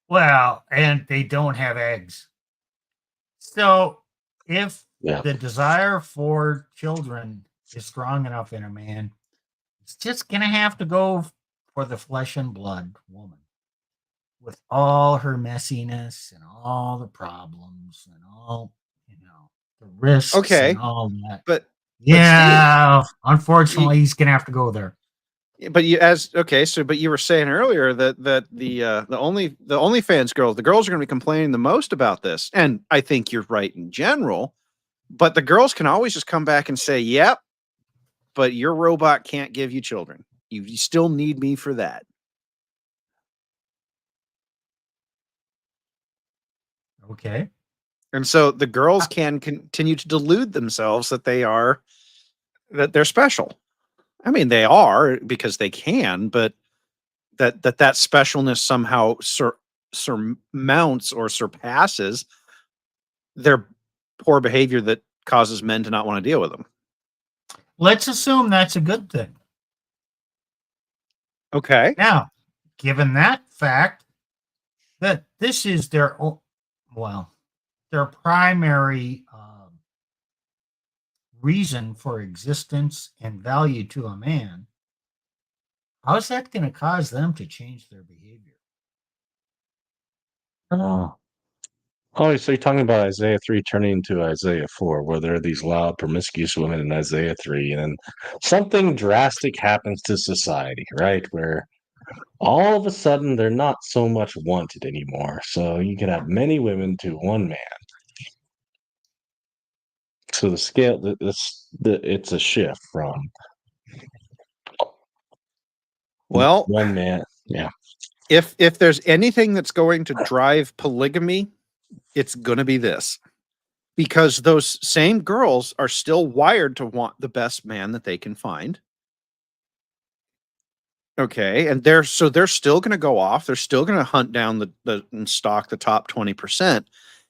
Well, and they don't have eggs. So if Yeah. the desire for children is strong enough in a man, it's just gonna have to go for the flesh and blood woman with all her messiness and all the problems and all the risks okay, and all that. but Steve, Yeah, you, unfortunately, he's gonna have to go there. but you were saying earlier that the OnlyFans girls, the girls are going to be complaining the most about this, and I think you're right in general. But the girls can always just come back and say, "Yep, but your robot can't give you children. You still need me for that." Okay. And so the girls can continue to delude themselves that they're special. I mean, they are because they can, but that specialness somehow surmounts or surpasses their poor behavior that causes men to not want to deal with them. Let's assume that's a good thing. Okay. Now, given that fact that this is their primary reason for existence and value to a man, how is that going to cause them to change their behavior? Oh. Oh, so you're talking about Isaiah 3 turning into Isaiah 4, where there are these loud, promiscuous women in Isaiah 3, and then something drastic happens to society, right? Where all of a sudden they're not so much wanted anymore. So you can have many women to one man. So the scale, it's a shift from Well, one man. Yeah. if there's anything that's going to drive polygamy, it's going to be this. Because those same girls are still wired to want the best man that they can find. Okay, and they're still going to go off. They're still going to hunt down and stalk the top 20%.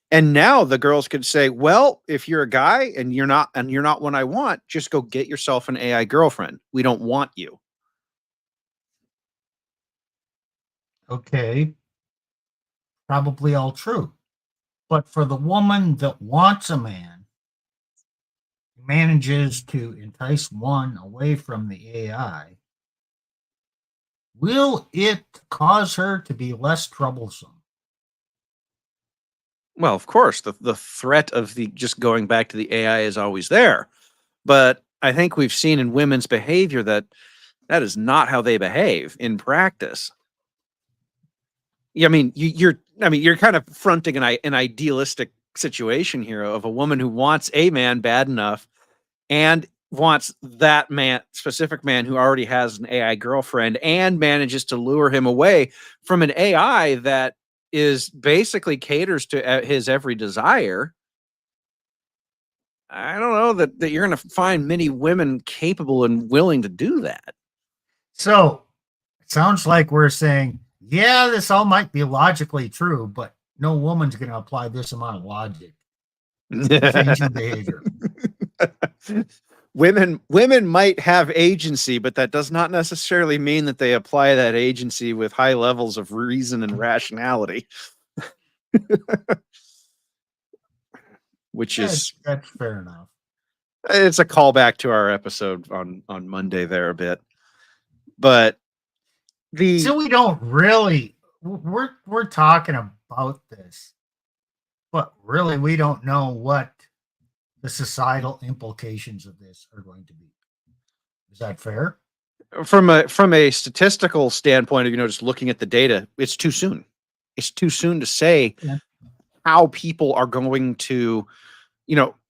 And now the girls could say, "Well, if you're a guy and you're not one I want, just go get yourself an AI girlfriend. We don't want you." Okay, probably all true. But for the woman that wants a man, manages to entice one away from the AI, will it cause her to be less troublesome? Well, of course, the threat of the just going back to the AI is always there. But I think we've seen in women's behavior that is not how they behave in practice. I mean, you're kind of fronting an idealistic situation here of a woman who wants a man bad enough and wants that specific man who already has an AI girlfriend and manages to lure him away from an AI that is basically caters to his every desire. I don't know that you're going to find many women capable and willing to do that. So it sounds like we're saying, yeah, this all might be logically true, but no woman's going to apply this amount of logic to changing behavior. Women might have agency, but that does not necessarily mean that they apply that agency with high levels of reason and rationality. Which is that's fair enough. It's a callback to our episode on Monday there a bit. But so we don't really we're talking about this, but really we don't know what the societal implications of this are going to be. Is that fair? From a statistical standpoint of, just looking at the data, it's too soon. It's too soon to say how people are going to,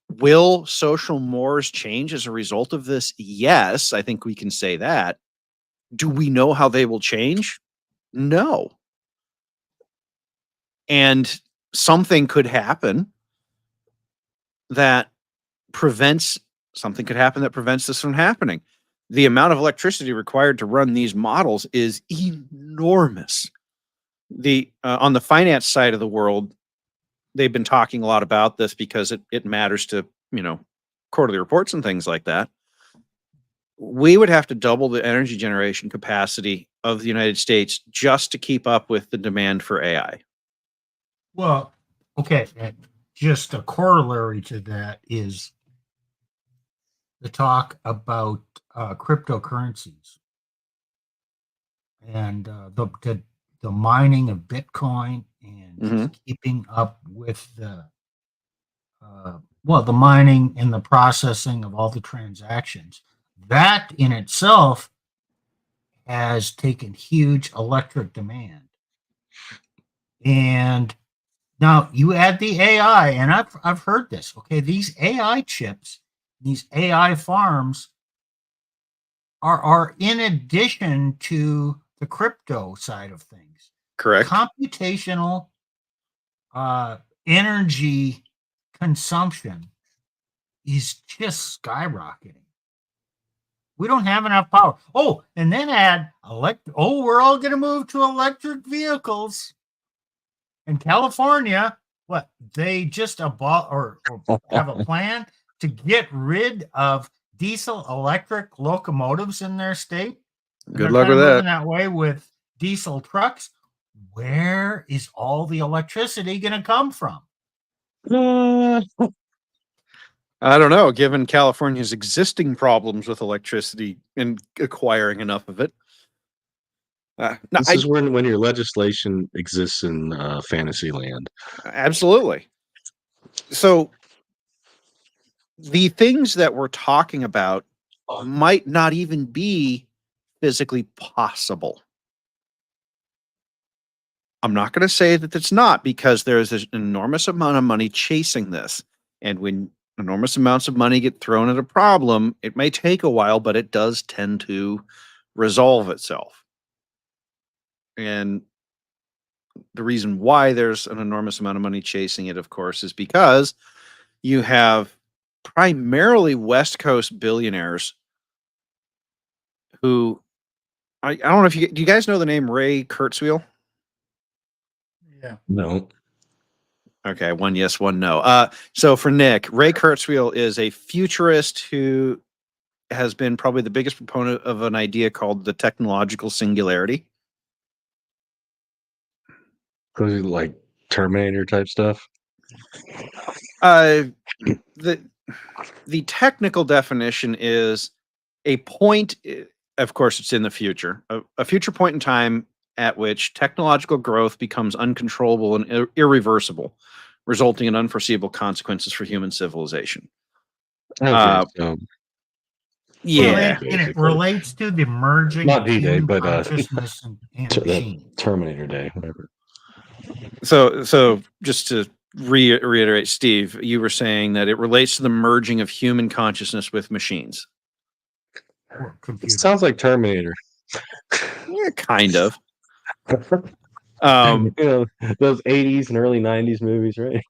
will social mores change as a result of this? Yes, I think we can say that. Do we know how they will change? No. And something could happen that prevents this from happening. The amount of electricity required to run these models is enormous. On the finance side of the world, they've been talking a lot about this because it matters to, quarterly reports and things like that. We would have to double the energy generation capacity of the United States just to keep up with the demand for AI. Well, okay. Just a corollary to that is the talk about cryptocurrencies and the mining of Bitcoin and just keeping up with the mining and the processing of all the transactions. That in itself has taken huge electric demand. And now you add the AI, and I've heard this. Okay, these AI chips, these AI farms are in addition to the crypto side of things. Correct. Computational energy consumption is just skyrocketing. We don't have enough power. Oh, and then add we're all going to move to electric vehicles. In California, what they just or have a plan to get rid of diesel electric locomotives in their state. And Good luck with moving that. that way with diesel trucks. Where is all the electricity going to come from? I don't know, given California's existing problems with electricity and acquiring enough of it. This is when your legislation exists in fantasy land. Absolutely. So the things that we're talking about might not even be physically possible. I'm not going to say that it's not, because there's an enormous amount of money chasing this. And when enormous amounts of money get thrown at a problem, it may take a while, but it does tend to resolve itself. And the reason why there's an enormous amount of money chasing it, of course, is because you have primarily West Coast billionaires who, I don't know if do you guys know the name Ray Kurzweil? Yeah. No. Okay, one yes, one no. So for Nick, Ray Kurzweil is a futurist who has been probably the biggest proponent of an idea called the technological singularity. Like Terminator type stuff. The technical definition is a point. Of course, it's in the future. A future point in time at which technological growth becomes uncontrollable and irreversible, resulting in unforeseeable consequences for human civilization. Okay, Yeah, and it relates to the merging not of D-Day, human but consciousness and machine. Terminator Day, whatever. So just to reiterate, Steve, you were saying that it relates to the merging of human consciousness with machines. It sounds like Terminator. Yeah, kind of. You know, those 80s and early 90s movies, right?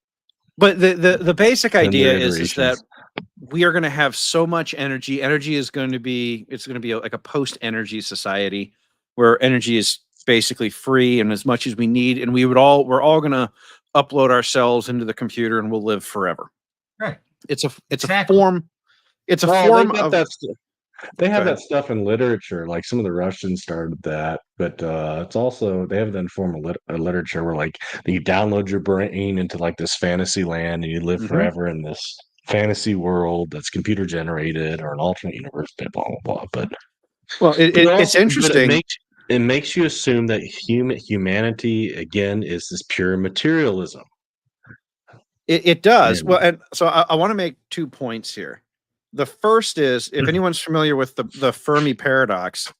But the basic idea is that iterations. we are going to have so much energy. Energy is going to be like a post-energy society where energy is basically free and as much as we need, and we're all going to upload ourselves into the computer and we'll live forever. Right. It's a Exactly. form. It's a form of that. They have that stuff in literature. Like some of the Russians started that, but it's also they have that in form of literature where like you download your brain into like this fantasy land and you live forever in this fantasy world that's computer generated or an alternate universe. Blah blah blah. But it's interesting. But it makes you assume that humanity again is this pure materialism. It does. Well, and so I want to make 2 points here. The first is, if anyone's familiar with the Fermi paradox,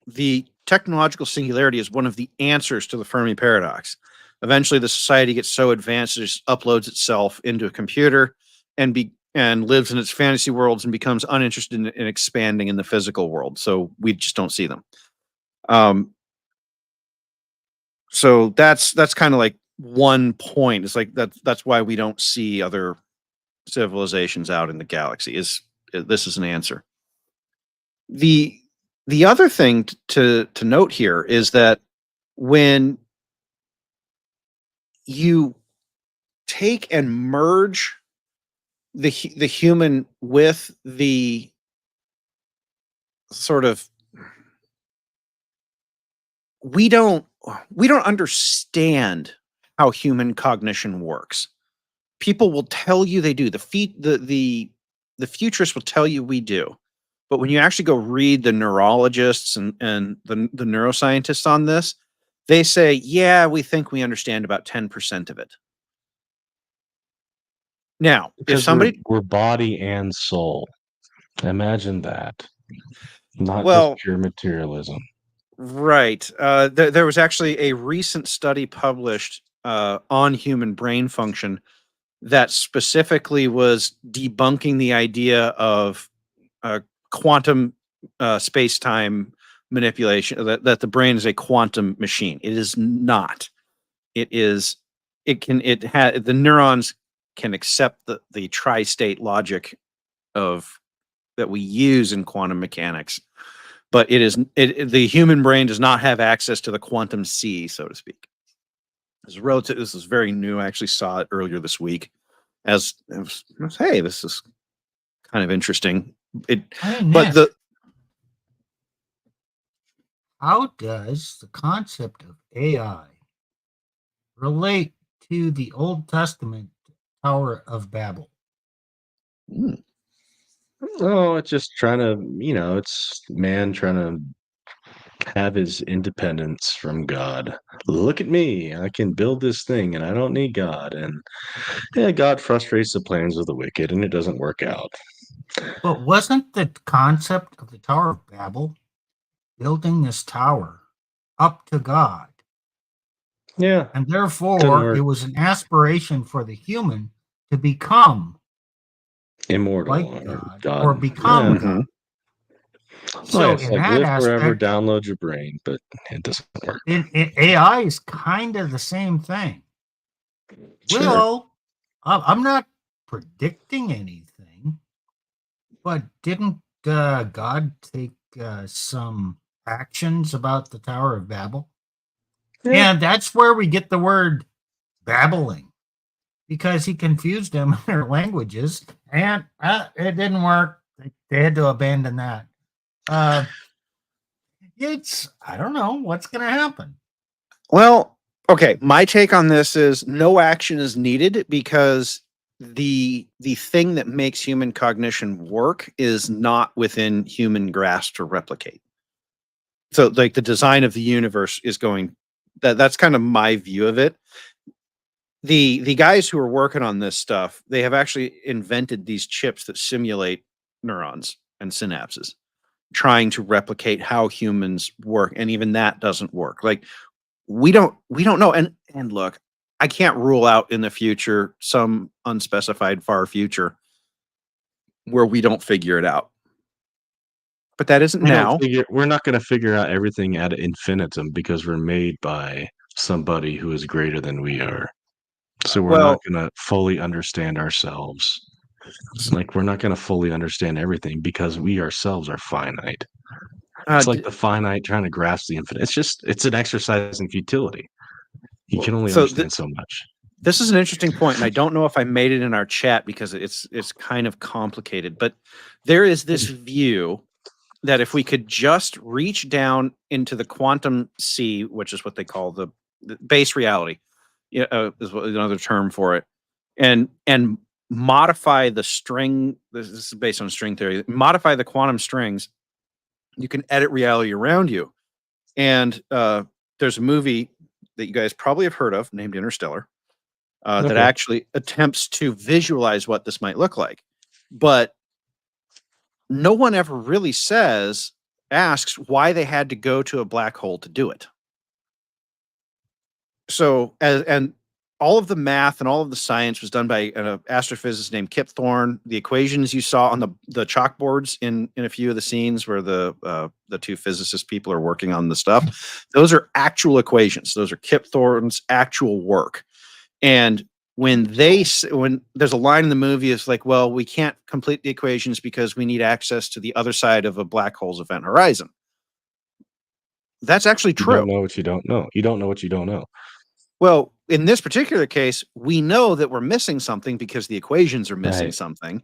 the technological singularity is one of the answers to the Fermi paradox. Eventually, the society gets so advanced it just uploads itself into a computer and lives in its fantasy worlds and becomes uninterested in expanding in the physical world. So we just don't see them. So that's kind of like one point. It's like that's why we don't see other civilizations out in the galaxy. This is an answer. The other thing to note here is that when you take and merge the human with the sort of, we don't understand how human cognition works. People will tell you they do. The futurists will tell you we do. But when you actually go read the neurologists and the neuroscientists on this, they say, yeah, we think we understand about 10% of it. Now, because if somebody we're body and soul, imagine that, not well, just pure materialism. Right. There was actually a recent study published on human brain function that specifically was debunking the idea of quantum space-time manipulation, that the brain is a quantum machine. It is not. It is the neurons can accept the tri-state logic of that we use in quantum mechanics, but the human brain does not have access to the quantum sea, so to speak. This is very new. I actually saw it earlier this week. Hey, this is kind of interesting. How does the concept of AI relate to the Old Testament Tower of Babel? Oh, it's just trying to, it's man trying to have his independence from God. Look at me. I can build this thing and I don't need God. And yeah, God frustrates the plans of the wicked and it doesn't work out. But wasn't the concept of the Tower of Babel building this tower up to God? Yeah. And therefore, it was an aspiration for the human to become immortal like God, or become God. So it's like live forever, download your brain, but it doesn't work. AI is kind of the same thing. Sure. Well, I'm not predicting anything, but didn't God take some actions about the Tower of Babel? Yeah. And that's where we get the word babbling, because he confused them in their languages, and it didn't work. They had to abandon that. I don't know what's going to happen. Well, okay. My take on this is no action is needed, because the thing that makes human cognition work is not within human grasp to replicate. So, like, the design of the universe is that's kind of my view of it. The guys who are working on this stuff, they have actually invented these chips that simulate neurons and synapses, trying to replicate how humans work, and even that doesn't work. Like, we don't know. And look, I can't rule out in the future, some unspecified far future, where we don't figure it out. But that isn't now. We're not going to figure out everything ad infinitum, because we're made by somebody who is greater than we are. So we're not going to fully understand ourselves. Like, we're not going to fully understand everything, because we ourselves are finite. It's like the finite trying to grasp the infinite. It's an exercise in futility. You can only understand so much. This is an interesting point, and I don't know if I made it in our chat because it's kind of complicated. But there is this view that if we could just reach down into the quantum sea, which is what they call the base reality, is another term for it, and modify the string. This is based on string theory. Modify the quantum strings. You can edit reality around you. And there's a movie that you guys probably have heard of named Interstellar that actually attempts to visualize what this might look like. But no one ever really asks why they had to go to a black hole to do it. So, and all of the math and all of the science was done by an astrophysicist named Kip Thorne. The equations you saw on the chalkboards in a few of the scenes where the two physicist people are working on the stuff, those are actual equations. Those are Kip Thorne's actual work. And when there's a line in the movie, it's like, well, we can't complete the equations because we need access to the other side of a black hole's event horizon. That's actually true. You don't know what you don't know. You don't know what you don't know. Well, in this particular case, we know that we're missing something because the equations are missing something.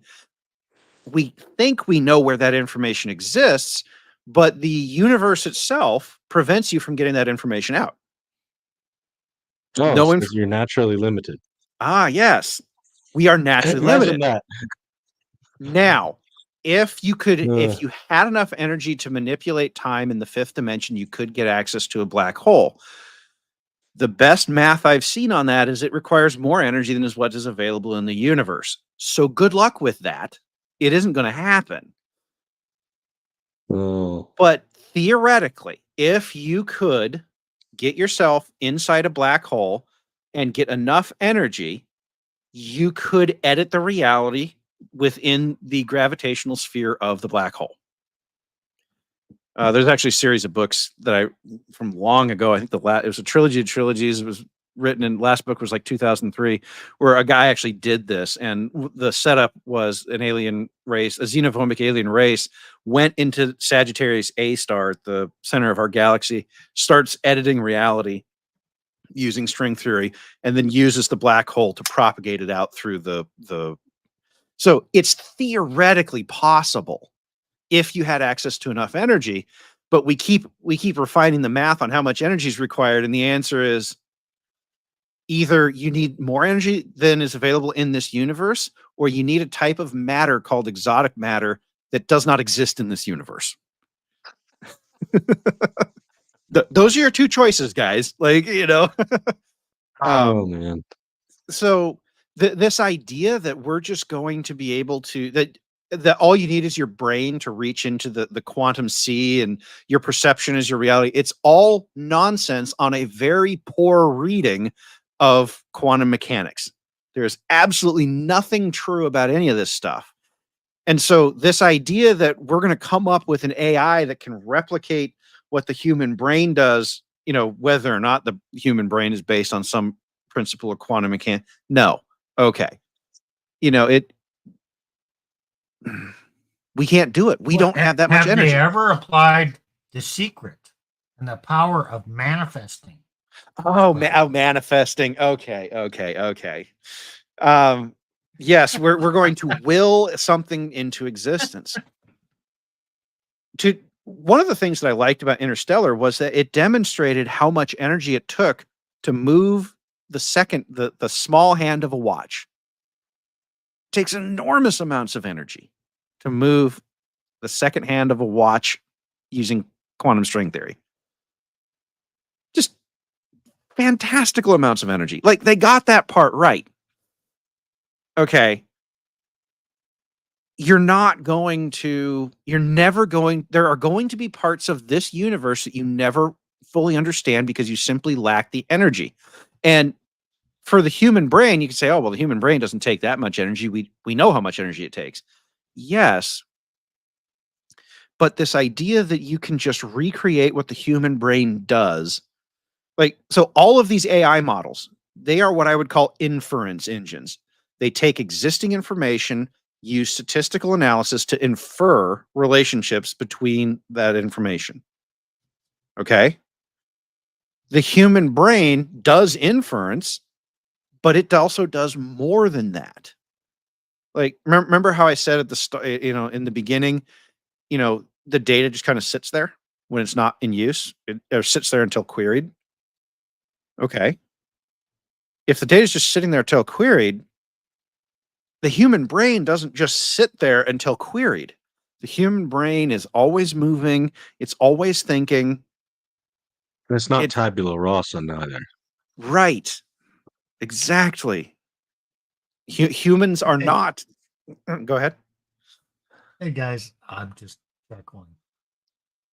We think we know where that information exists, but the universe itself prevents you from getting that information out. Oh, because you're naturally limited. Ah, yes. We are naturally limited. That. Now, if you had enough energy to manipulate time in the fifth dimension, you could get access to a black hole. The best math I've seen on that is it requires more energy than is what is available in the universe. So good luck with that. It isn't going to happen. Oh. But theoretically, if you could get yourself inside a black hole and get enough energy, you could edit the reality within the gravitational sphere of the black hole. There's actually a series of books that from long ago. I think it was a trilogy of trilogies. It was written, and last book was like 2003, where a guy actually did this, and the setup was an alien race, a xenophobic alien race, went into Sagittarius A star at the center of our galaxy, starts editing reality using string theory, and then uses the black hole to propagate it out through the. So it's theoretically possible if you had access to enough energy, but we keep refining the math on how much energy is required, and the answer is either you need more energy than is available in this universe, or you need a type of matter called exotic matter that does not exist in this universe. Those are your two choices, guys. Like, Oh man. So this idea that we're just going to be able to that all you need is your brain to reach into the quantum sea, and your perception is your reality. It's all nonsense on a very poor reading of quantum mechanics. There's absolutely nothing true about any of this stuff. And so this idea that we're going to come up with an AI that can replicate what the human brain does, whether or not the human brain is based on some principle of quantum mechanics. No. Okay. We can't do it. We don't have that much energy. Have they ever applied The Secret and the power of manifesting? Manifesting. Okay. Yes, we're going to will something into existence. One of the things that I liked about Interstellar was that it demonstrated how much energy it took to move the small hand of a watch. It takes enormous amounts of energy to move the second hand of a watch using quantum string theory. Just fantastical amounts of energy. Like, they got that part right. Okay. There are going to be parts of this universe that you never fully understand because you simply lack the energy. And for the human brain, you can say, oh, well, the human brain doesn't take that much energy. We know how much energy it takes. Yes. But this idea that you can just recreate what the human brain does, so all of these AI models, they are what I would call inference engines. They take existing information, use statistical analysis to infer relationships between that information. Okay? The human brain does inference, but it also does more than that. Like, remember how I said at the start, in the beginning, the data just kind of sits there when it's not in use. It sits there until queried. Okay. If the data is just sitting there until queried, the human brain doesn't just sit there until queried. The human brain is always moving. It's always thinking. And it's not tabula rasa neither. Right. Exactly. Humans are not. Go ahead. Hey guys, I'm just checking.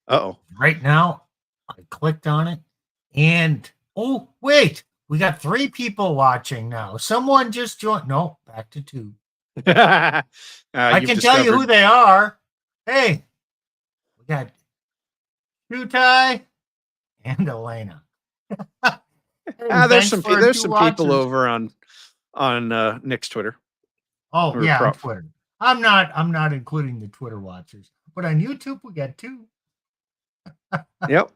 Uh-oh. Right now, I clicked on it, and oh wait, we got 3 people watching now. Someone just joined. No, back to 2. I can tell you who they are. Hey, we got Shutai and Elena. There's some people over on Nick's Twitter. Oh yeah, on Twitter. I'm not including the Twitter watchers, but on YouTube we got 2. Yep.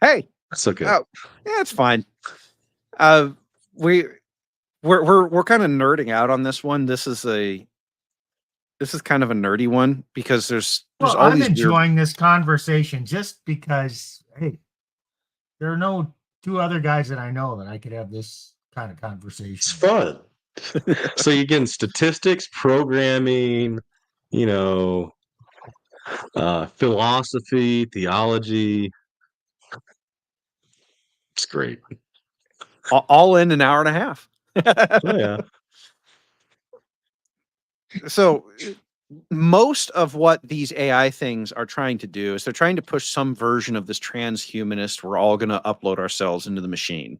Hey, that's okay. Oh, yeah, it's fine. We're kind of nerding out on this one. This is kind of a nerdy one because there's all these. I'm enjoying this conversation just because, hey, there are no 2 other guys that I know that I could have this kind of conversation. It's fun. So you're getting statistics, programming, philosophy, theology. It's great. All in an hour and a half. Oh, yeah. So most of what these AI things are trying to do is they're trying to push some version of this transhumanist, we're all going to upload ourselves into the machine.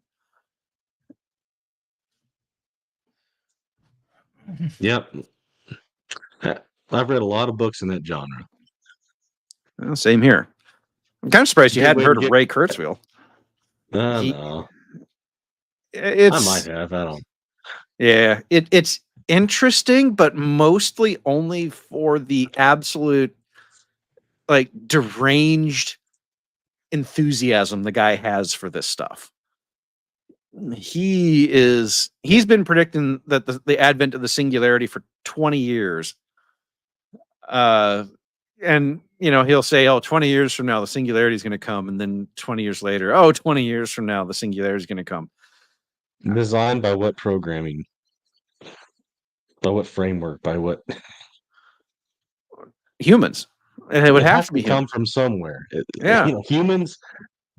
Yep. I've read a lot of books in that genre. Well, same here. I'm kind of surprised you hadn't heard of Ray Kurzweil. No. I might It's have. I don't. yeah, it's interesting, but mostly only for the absolute like deranged enthusiasm the guy has for this stuff. He's been predicting that the advent of the singularity for 20 years. And he'll say, oh, 20 years from now the singularity is going to come, and then 20 years later, oh, 20 years from now the singularity is going to come. Designed by what programming? By what framework? By what? Humans. And it would It have has to to be come humans. from somewhere. Yeah. Humans.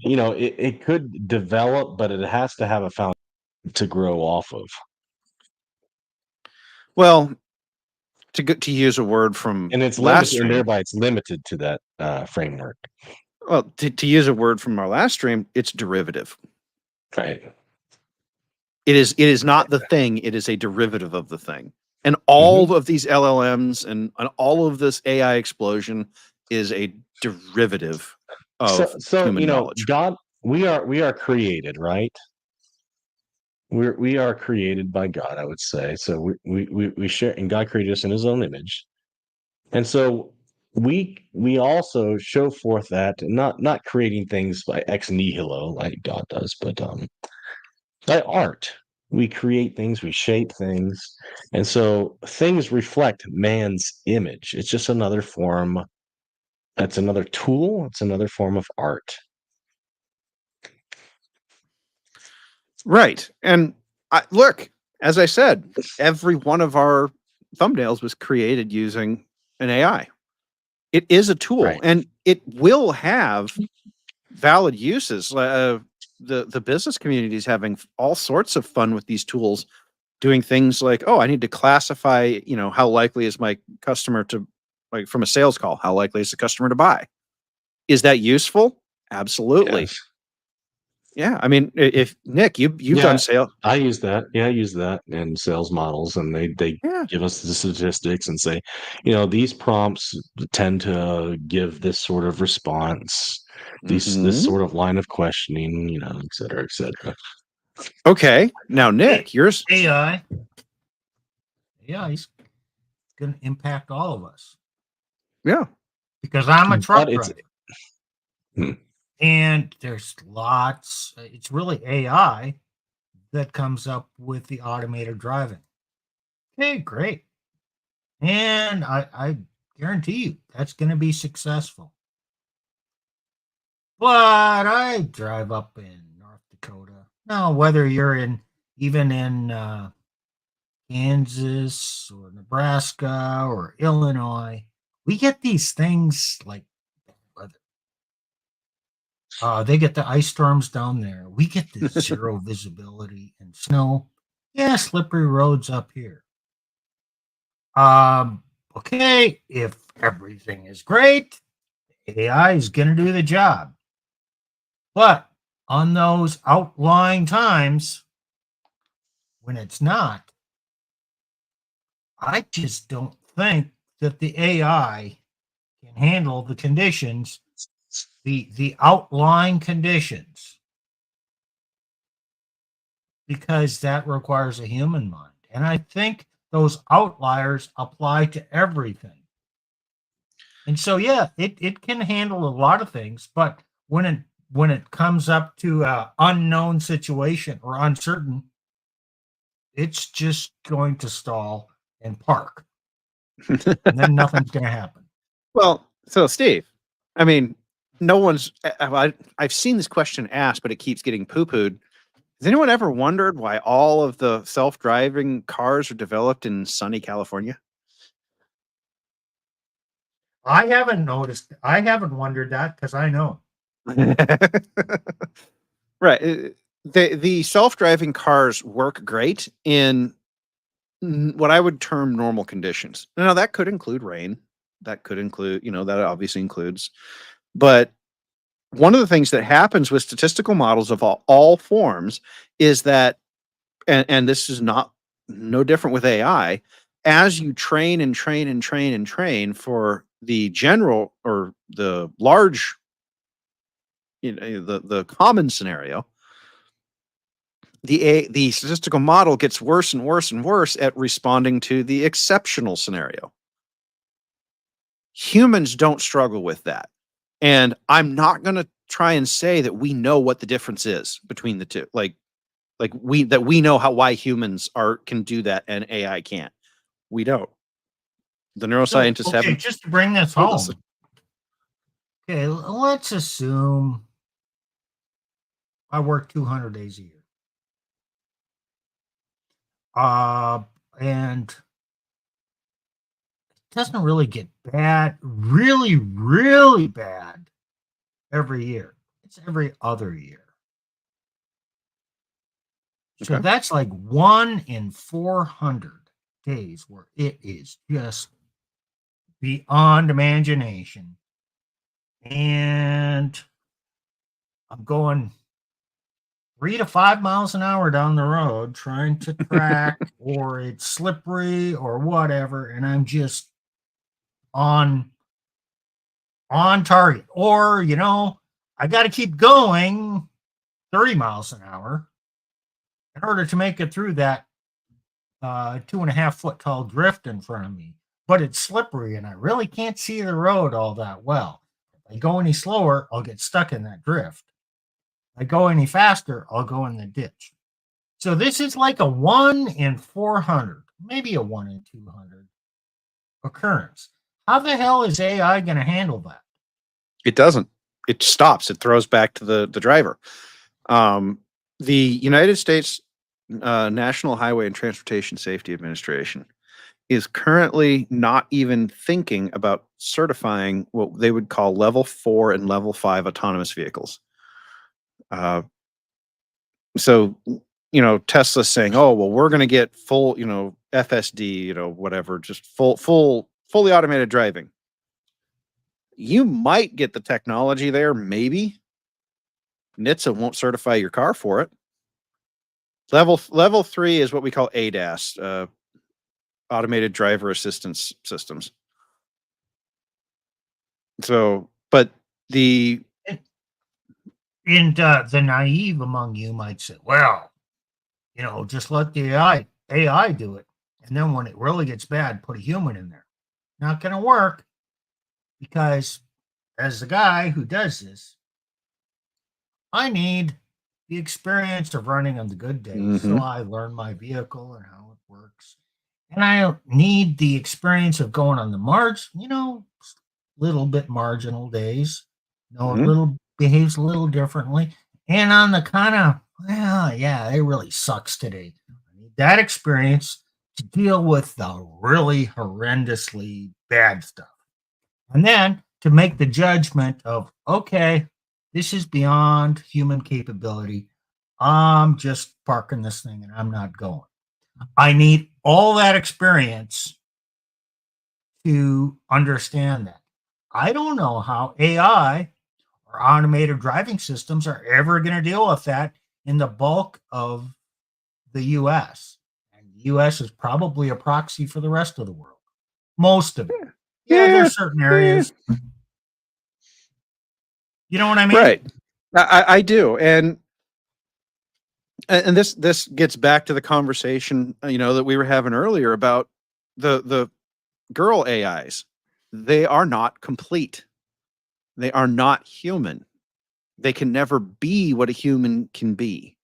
It could develop, but it has to have a foundation to grow off of. Well, to use a word from And it's last limited, and stream. thereby it's limited to that framework. Well, to use a word from our last stream, it's derivative. Right. It is not the thing, it is a derivative of the thing. And Mm-hmm. all of these LLMs and all of this AI explosion is a derivative of human knowledge. God, we are created, right? We are created by God, I would say. So we share, and God created us in His own image, and so we also show forth that not creating things by ex nihilo like God does, but by art. We create things, we shape things, and so things reflect man's image. It's just another form. That's another tool. It's another form of art. Right. And look, as I said, every one of our thumbnails was created using an AI. It is a tool, Right. and it will have valid uses. The business community is having all sorts of fun with these tools, doing things like, oh, I need to classify, how likely is my customer to, like, from a sales call, how likely is the customer to buy? Is that useful? Absolutely. Yes. Yeah. I mean, if Nick, you've done Yeah, sales. I use that. Yeah, I use that in sales models, and they Yeah. give us the statistics and say, these prompts tend to give this sort of response, this Mhm. sort of line of questioning, et cetera, et cetera. Okay. Now, Nick, yours. AI is going to impact all of us Yeah. because I'm a truck But it's driver. Hmm. And there's lots, it's really AI that comes up with the automated driving. Okay, great. And I guarantee you that's going to be successful. But I drive up in North Dakota. Now, whether you're even in Kansas or Nebraska or Illinois, we get these things like weather. They get the ice storms down there. We get the zero visibility and snow. Yeah, slippery roads up here. Okay, if everything is great, AI is going to do the job. But on those outlying times when it's not, I just don't think that the AI can handle the conditions, the outlying conditions, because that requires a human mind. And I think those outliers apply to everything. And so, yeah, it can handle a lot of things, but when it comes up to an unknown situation or uncertain, it's just going to stall and park. And then nothing's going to happen. Well, so Steve, I mean, no one's. I've seen this question asked, but it keeps getting poo-pooed. Has anyone ever wondered why all of the self-driving cars are developed in sunny California? I haven't noticed. I haven't wondered that because I know. Right. The self-driving cars work great in what I would term normal conditions. Now, that could include rain. That could include, that obviously includes. But one of the things that happens with statistical models of all forms is that, and this is no different with AI, as you train and train and train and train for the general or the large, the common scenario, the statistical model gets worse and worse and worse at responding to the exceptional scenario. Humans don't struggle with that. And I'm not going to try and say that we know what the difference is between the two. Like we know why humans can do that and AI can't. We don't. The neuroscientists okay, haven't just to bring this told us. home. Okay, let's assume I work 200 days a year. And it doesn't really get bad, really, really bad every year. It's every other year. So Okay. that's like 1 in 400 days where it is just beyond imagination. And I'm going 3 to 5 miles an hour down the road trying to track, or it's slippery or whatever, and I'm just on target. Or, I got to keep going 30 miles an hour in order to make it through that 2.5 foot tall drift in front of me. But it's slippery and I really can't see the road all that well. If I go any slower, I'll get stuck in that drift. If I go any faster, I'll go in the ditch. So this is like a 1 in 400, maybe a 1 in 200 occurrence. How the hell is AI going to handle that? It doesn't. It stops. It throws back to the driver. The United States National Highway and Transportation Safety Administration is currently not even thinking about certifying what they would call level 4 and level 5 autonomous vehicles. So, Tesla's saying, oh, well, we're going to get full, FSD, whatever, just fully automated driving. You might get the technology there, maybe. NHTSA won't certify your car for it. Level 3 is what we call ADAS, automated driver assistance systems. So, but the naive among you might say, well, just let the AI do it. And then when it really gets bad, put a human in there. Not going to work, because as the guy who does this, I need the experience of running on the good days. So I learn my vehicle and how it works. And I need the experience of going on the little bit marginal days. It behaves a little differently. And on the kind of, it really sucks today. I need that experience to deal with the really horrendously bad stuff. And then to make the judgment of, okay, this is beyond human capability. I'm just parking this thing and I'm not going. I need all that experience to understand that. I don't know how AI or automated driving systems are ever going to deal with that in the bulk of the US. And the US is probably a proxy for the rest of the world. Most of it. Yeah, there's certain areas. You know what I mean? Right. I do. And this gets back to the conversation, that we were having earlier about the girl AIs. They are not complete. They are not human. They can never be what a human can be.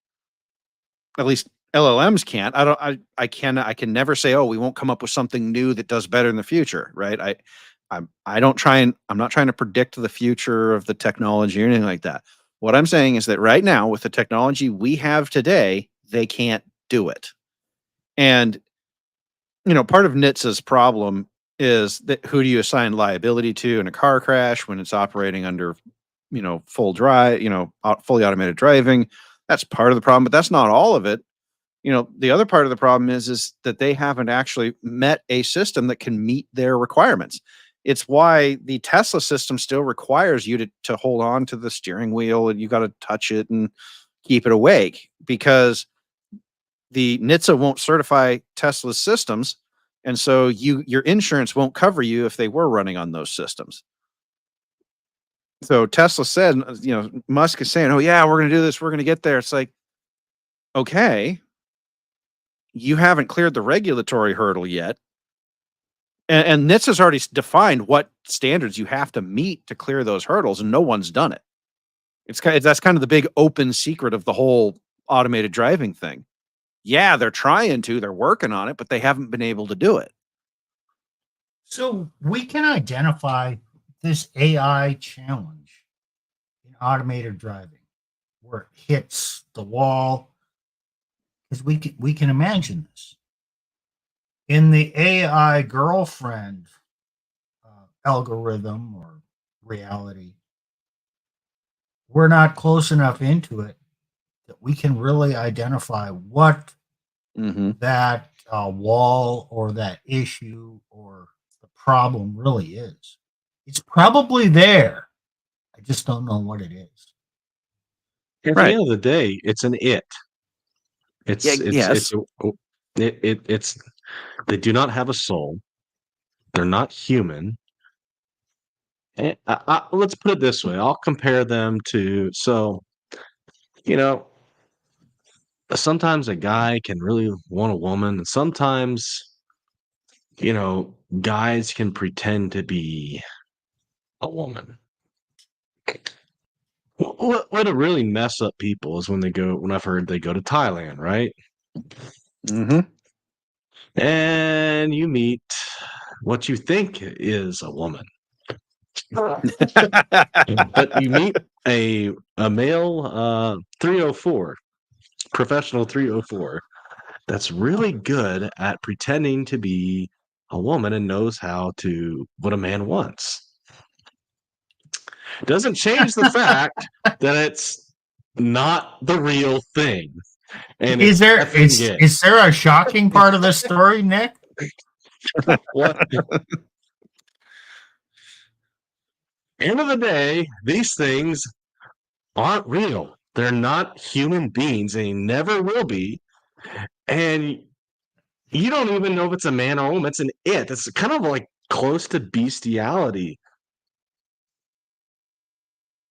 At least LLMs can't. I can never say, oh, we won't come up with something new that does better in the future, right? I'm not trying to predict the future of the technology or anything like that. What I'm saying is that right now, with the technology we have today, they can't do it. And part of NHTSA's problem is that who do you assign liability to in a car crash when it's operating under, full drive, fully automated driving? That's part of the problem, but that's not all of it. The other part of the problem is that they haven't actually met a system that can meet their requirements. It's why the Tesla system still requires you to hold on to the steering wheel, and you got to touch it and keep it awake, because the NHTSA won't certify Tesla's systems. And so your insurance won't cover you if they were running on those systems. So Tesla said, Musk is saying, oh yeah, we're going to do this. We're going to get there. It's like, okay, you haven't cleared the regulatory hurdle yet. And NHTSA's already defined what standards you have to meet to clear those hurdles, and no one's done it. That's kind of the big open secret of the whole automated driving thing. Yeah, they're trying to, they're working on it, but they haven't been able to do it. So we can identify this AI challenge in automated driving where it hits the wall, because we can imagine this in the AI girlfriend algorithm or reality. We're not close enough into it that we can really identify what that wall or that issue or the problem really is. It's probably there. I just don't know what it is. At the end of the day, it's an it. It's they do not have a soul. They're not human. And let's put it this way. I'll compare them to sometimes a guy can really want a woman, and sometimes guys can pretend to be a woman. What really mess up people is when I've heard they go to Thailand, right? And you meet what you think is a woman. But you meet a male 304, professional 304, that's really good at pretending to be a woman and knows what a man wants. Doesn't change the fact that it's not the real thing. And is there a shocking part of the story, Nick? What? End of the day, these things aren't real. They're not human beings. They never will be. And you don't even know if it's a man or a woman. It's an it. It's kind of like close to bestiality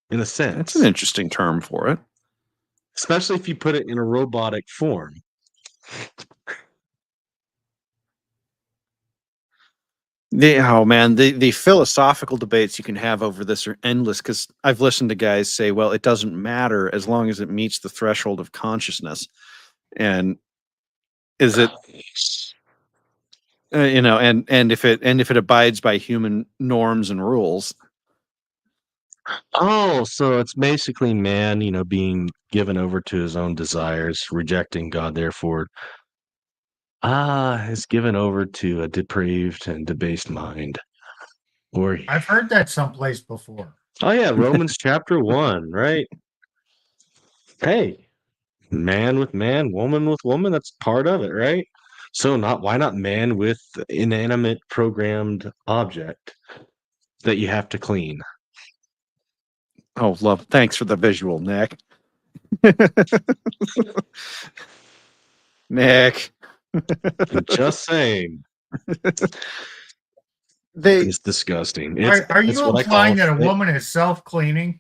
in a sense. That's an interesting term for it. Especially if you put it in a robotic form. The philosophical debates you can have over this are endless, because I've listened to guys say, well, it doesn't matter as long as it meets the threshold of consciousness. And is it, and if it abides by human norms and rules. Oh, so it's basically man, being given over to his own desires, rejecting God, therefore is given over to a depraved and debased mind. Or I've heard that someplace before. Oh yeah, Romans chapter 1, right? Hey, man with man, woman with woman, that's part of it, right? So why not man with inanimate programmed object that you have to clean? Oh, love. Thanks for the visual, Nick. Nick. Just saying. It's disgusting. Are you implying that a woman is self-cleaning?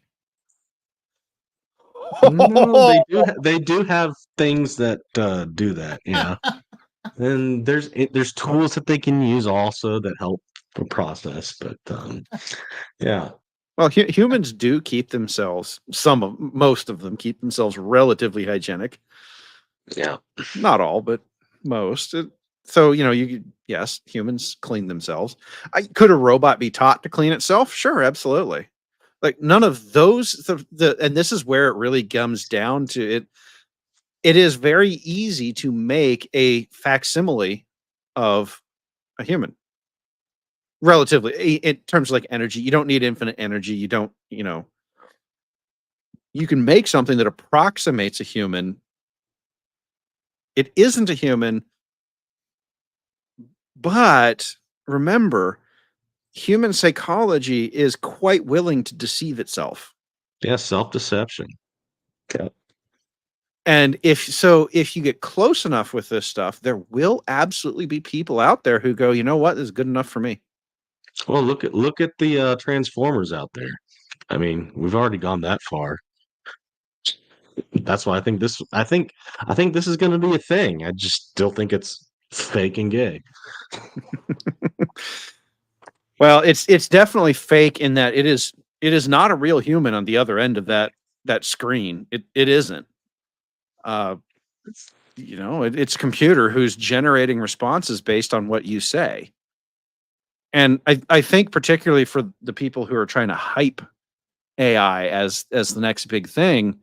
No, they do have things that do that, yeah. And there's tools that they can use also that help the process, but yeah. Well, humans do keep themselves, most of them keep themselves relatively hygienic. Yeah. Not all, but most. So, yes, humans clean themselves. Could a robot be taught to clean itself? Sure, absolutely. Like none of those, and this is where it really comes down to it. It is very easy to make a facsimile of a human. Relatively, in terms of like energy, you don't need infinite energy. You don't, you can make something that approximates a human. It isn't a human, but remember, human psychology is quite willing to deceive itself. Yeah, self-deception. Okay. And if you get close enough with this stuff, there will absolutely be people out there who go, you know what, this is good enough for me. Well, look at the Transformers out there. I mean, we've already gone that far. That's why I think this. I think this is going to be a thing. I just still think it's fake and gay. Well, it's definitely fake in that it is not a real human on the other end of that screen. It isn't. It's a computer who's generating responses based on what you say. And I think particularly for the people who are trying to hype AI as the next big thing,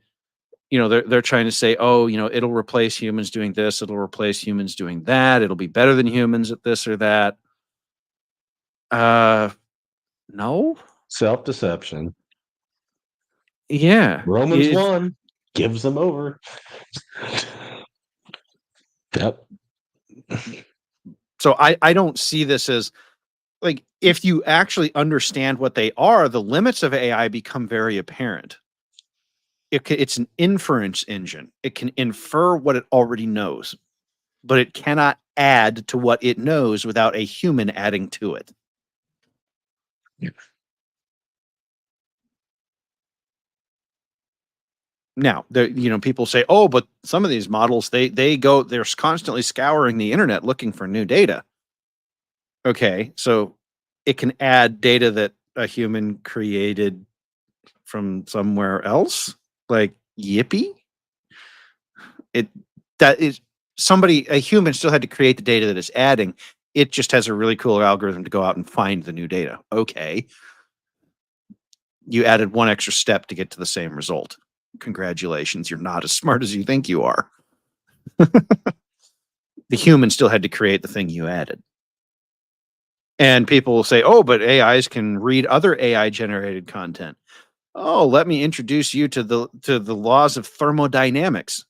they're trying to say, oh, it'll replace humans doing this, it'll replace humans doing that, it'll be better than humans at this or that. No. Self-deception. Yeah. Romans 1 gives them over. Yep. So I don't see this as like, if you actually understand what they are, the limits of AI become very apparent. It's an inference engine. It can infer what it already knows, but it cannot add to what it knows without a human adding to it. Yeah. Now, people say, "Oh, but some of these models, they're constantly scouring the internet looking for new data." Okay, so it can add data that a human created from somewhere else, like yippee. A human still had to create the data that it's adding. It just has a really cool algorithm to go out and find the new data. Okay, you added one extra step to get to the same result. Congratulations, you're not as smart as you think you are. The human still had to create the thing you added. And people will say, oh, but AIs can read other AI generated content. Oh, let me introduce you to the laws of thermodynamics.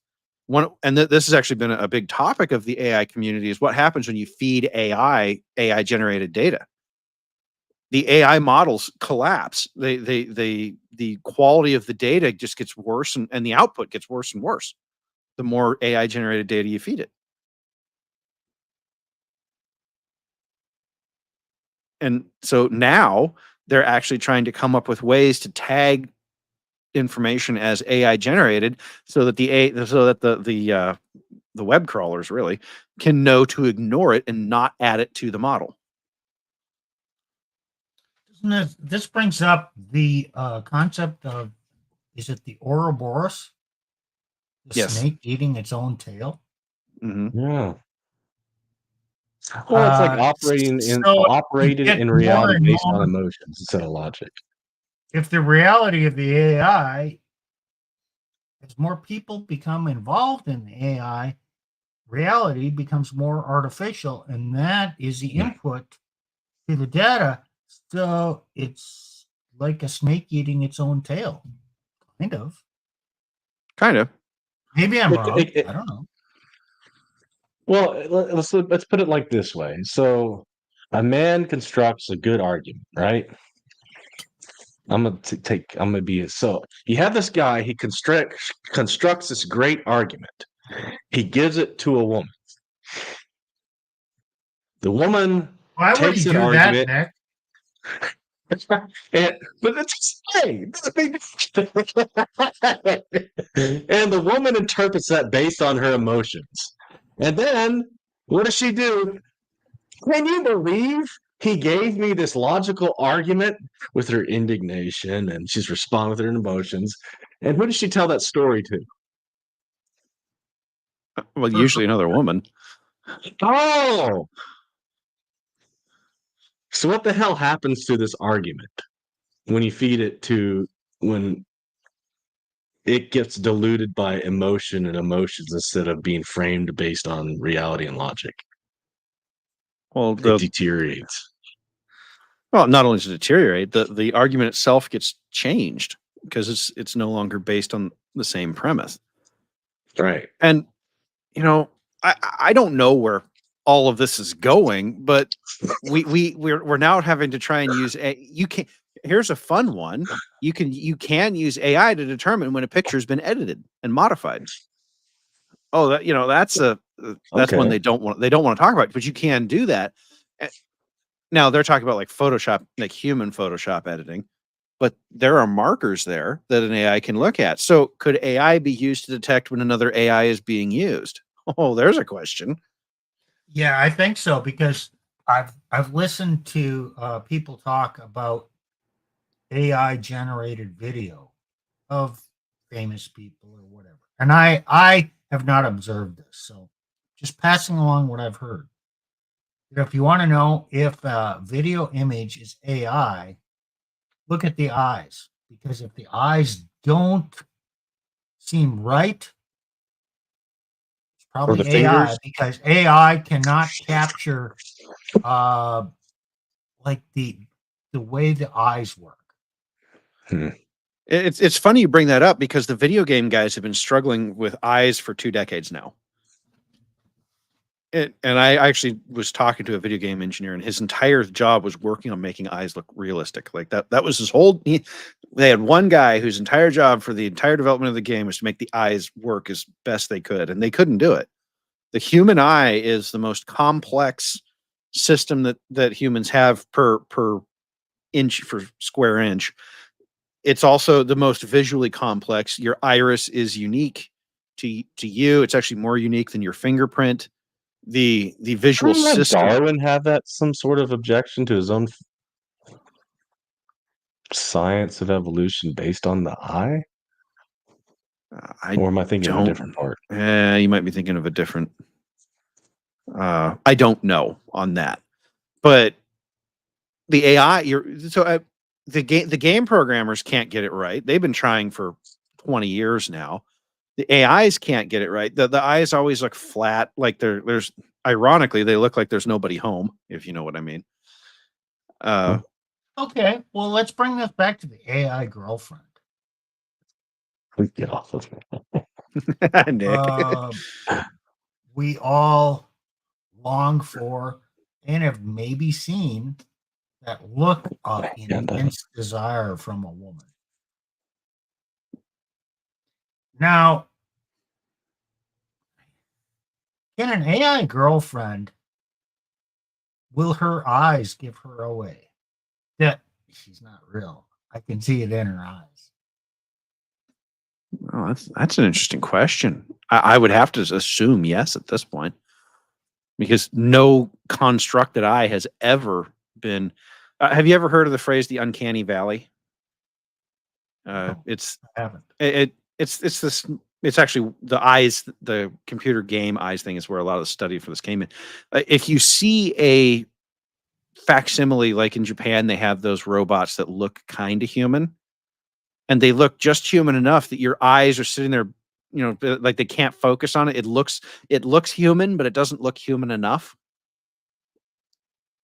This has actually been a big topic of the AI community, is what happens when you feed AI generated data. The AI models collapse. The quality of the data just gets worse, and the output gets worse and worse the more AI generated data you feed it. And so now they're actually trying to come up with ways to tag information as AI generated, so that the web crawlers really can know to ignore it and not add it to the model. This brings up the concept of, is it the Ouroboros? The Yes. snake eating its own tail? Mm-hmm. Yeah. Well, it's like operated in reality based on emotions instead of logic. If the reality of the AI, as more people become involved in the AI, reality becomes more artificial, and that is the input to the data. So it's like a snake eating its own tail, kind of. Maybe I'm wrong. I don't know. Well, let's put it like this way. So, a man constructs a good argument, right? I'm gonna be so. You have this guy. He constructs this great argument. He gives it to a woman. The woman Why would takes he an do argument. that, Nick? But it's hey, and the woman interprets that based on her emotions. And then what does she do? Can you believe he gave me this logical argument with her indignation, and she's responding with her emotions? And who does she tell that story to? Well, usually another woman. Oh, so what the hell happens to this argument when you feed it to when it gets diluted by emotion and emotions instead of being framed based on reality and logic? Well, It deteriorates. Well, not only does it deteriorate, the argument itself gets changed because it's no longer based on the same premise. Right. And I don't know where all of this is going, but we're now having to try and use here's a fun one. You can use AI to determine when a picture's been edited and modified. Oh, that's one they don't want to talk about, but you can do that. Now they're talking about like Photoshop, like human Photoshop editing. but there are markers there that an AI can look at. So could AI be used to detect when another AI is being used? Oh, there's a question. Yeah, I think so because I've listened to people talk about AI generated video of famous people or whatever, and I have not observed this, so just passing along what I've heard. If you want to know if a video image is AI, look at the eyes because if the eyes don't seem right, it's Or the probably AI fingers. because AI cannot capture uh like the way the eyes work. Hmm. It's funny you bring that up because the video game guys have been struggling with eyes for 2 decades now. And I actually was talking to a video game engineer, and his entire job was working on making eyes look realistic. Like that was his whole. They had one guy whose entire job for the entire development of the game was to make the eyes work as best they could, and they couldn't do it. The human eye is the most complex system that humans have per inch for square inch. It's also the most visually complex. Your iris is unique to you. It's actually more unique than your fingerprint. The visual Didn't that system. Darwin have that some sort of objection to his own science of evolution based on the eye? I Or am I thinking of a don't. different part? You might be thinking of a different. I don't know on that, but the AI. The game programmers can't get it right. They've been trying for 20 years now. The AIs can't get it right. The eyes always look flat, like there's ironically they look like there's nobody home, if you know what I mean. Uh, Okay, well let's bring this back to the AI girlfriend. Please get off of me. Nick. Uh, we all long for and have maybe seen that look of And, intense desire from a woman. Now, can an AI girlfriend, will her eyes give her away that she's not real? I can see it in her eyes. Oh, that's an interesting question. I would have to assume yes at this point because no constructed eye has ever been. Have you ever heard of the phrase "the uncanny valley"? No, It's I haven't. it's this. It's actually the eyes, the computer game eyes thing is where a lot of the study for this came in. If you see a facsimile, like in Japan, they have those robots that look kind of human, and they look just human enough that your eyes are sitting there, like they can't focus on it. It looks human, but it doesn't look human enough.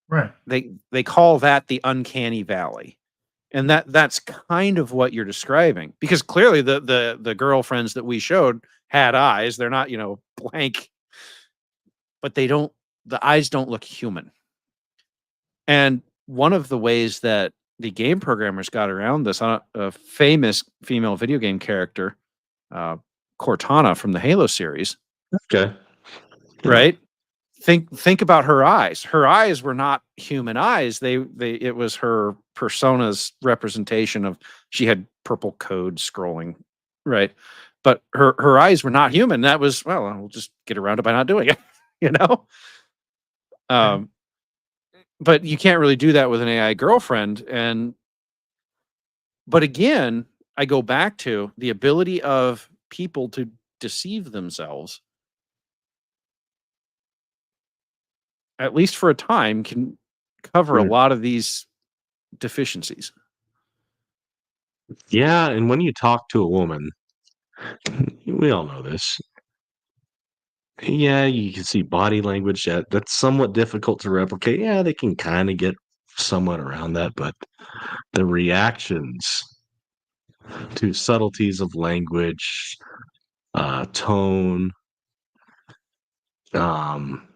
Right. They call that the uncanny valley. And that's kind of what you're describing because clearly the girlfriends that we showed had eyes. They're not, blank, but the eyes don't look human. And one of the ways that the game programmers got around this, a famous female video game character, uh, Cortana from the Halo series, okay. right? Think about her eyes. Her eyes were not human eyes. It was her persona's representation of she had purple code scrolling, right? But her eyes were not human. That was, well, we'll just get around it by not doing it, you know? Okay. Um, but you can't really do that with an AI girlfriend. But again, I go back to the ability of people to deceive themselves, at least for a time, can cover a Hmm. lot of these deficiencies. Yeah, and when you talk to a woman, we all know this. Yeah, you can see body language that's somewhat difficult to replicate. Yeah, they can kind of get somewhat around that, but the reactions to subtleties of language, tone, um,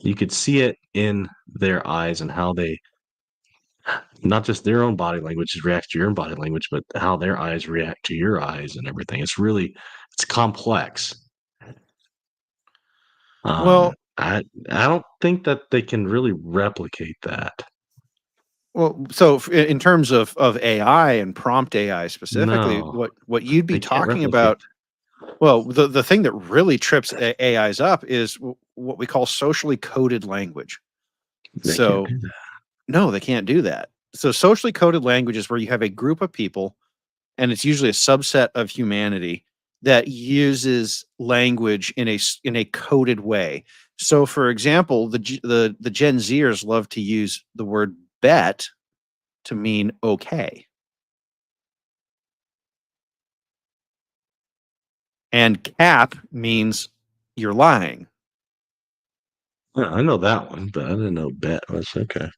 you could see it in their eyes and how they, not just their own body language react to your own body language, but how their eyes react to your eyes and everything. It's complex. Well, I don't think that they can really replicate that. Well, so in terms of AI and prompt AI specifically, No, what you'd be they can't talking replicate. about, well, the thing that really trips AIs up is what we call socially coded language. They can't So do that. no, they can't do that. So socially coded language is where you have a group of people, and it's usually a subset of humanity that uses language in a coded way. So, for example, the Gen Zers love to use the word bet to mean okay, and cap means you're lying. Yeah, I know that one, but I didn't know bet was okay.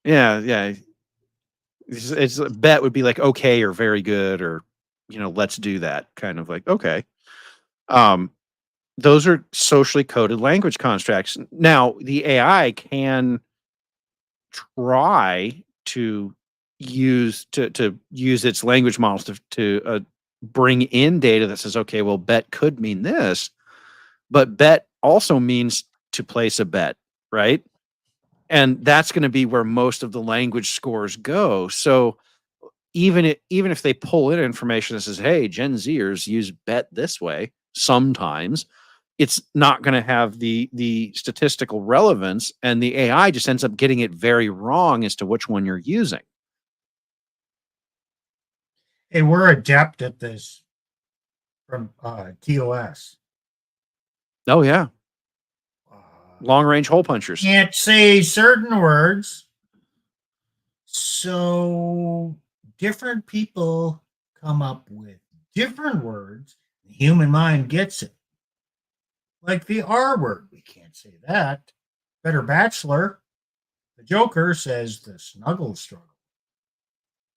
Yeah, yeah. It's bet would be like okay or very good or let's do that kind of like okay. Um, those are socially coded language constructs. Now, the AI can try to use its language models to bring in data that says, okay, well, bet could mean this, but bet also means to place a bet, right? And that's going to be where most of the language scores go. So even if they pull in information that says, hey, Gen Zers use bet this way, sometimes it's not going to have the statistical relevance, and the AI just ends up getting it very wrong as to which one you're using. Hey, we're adept at this from TOS. Oh yeah, Uh, long range hole punchers. can't say certain words, so different people come up with different words. The human mind gets it. Like the R word, we can't say that. Better Bachelor, the Joker says the snuggle struggle.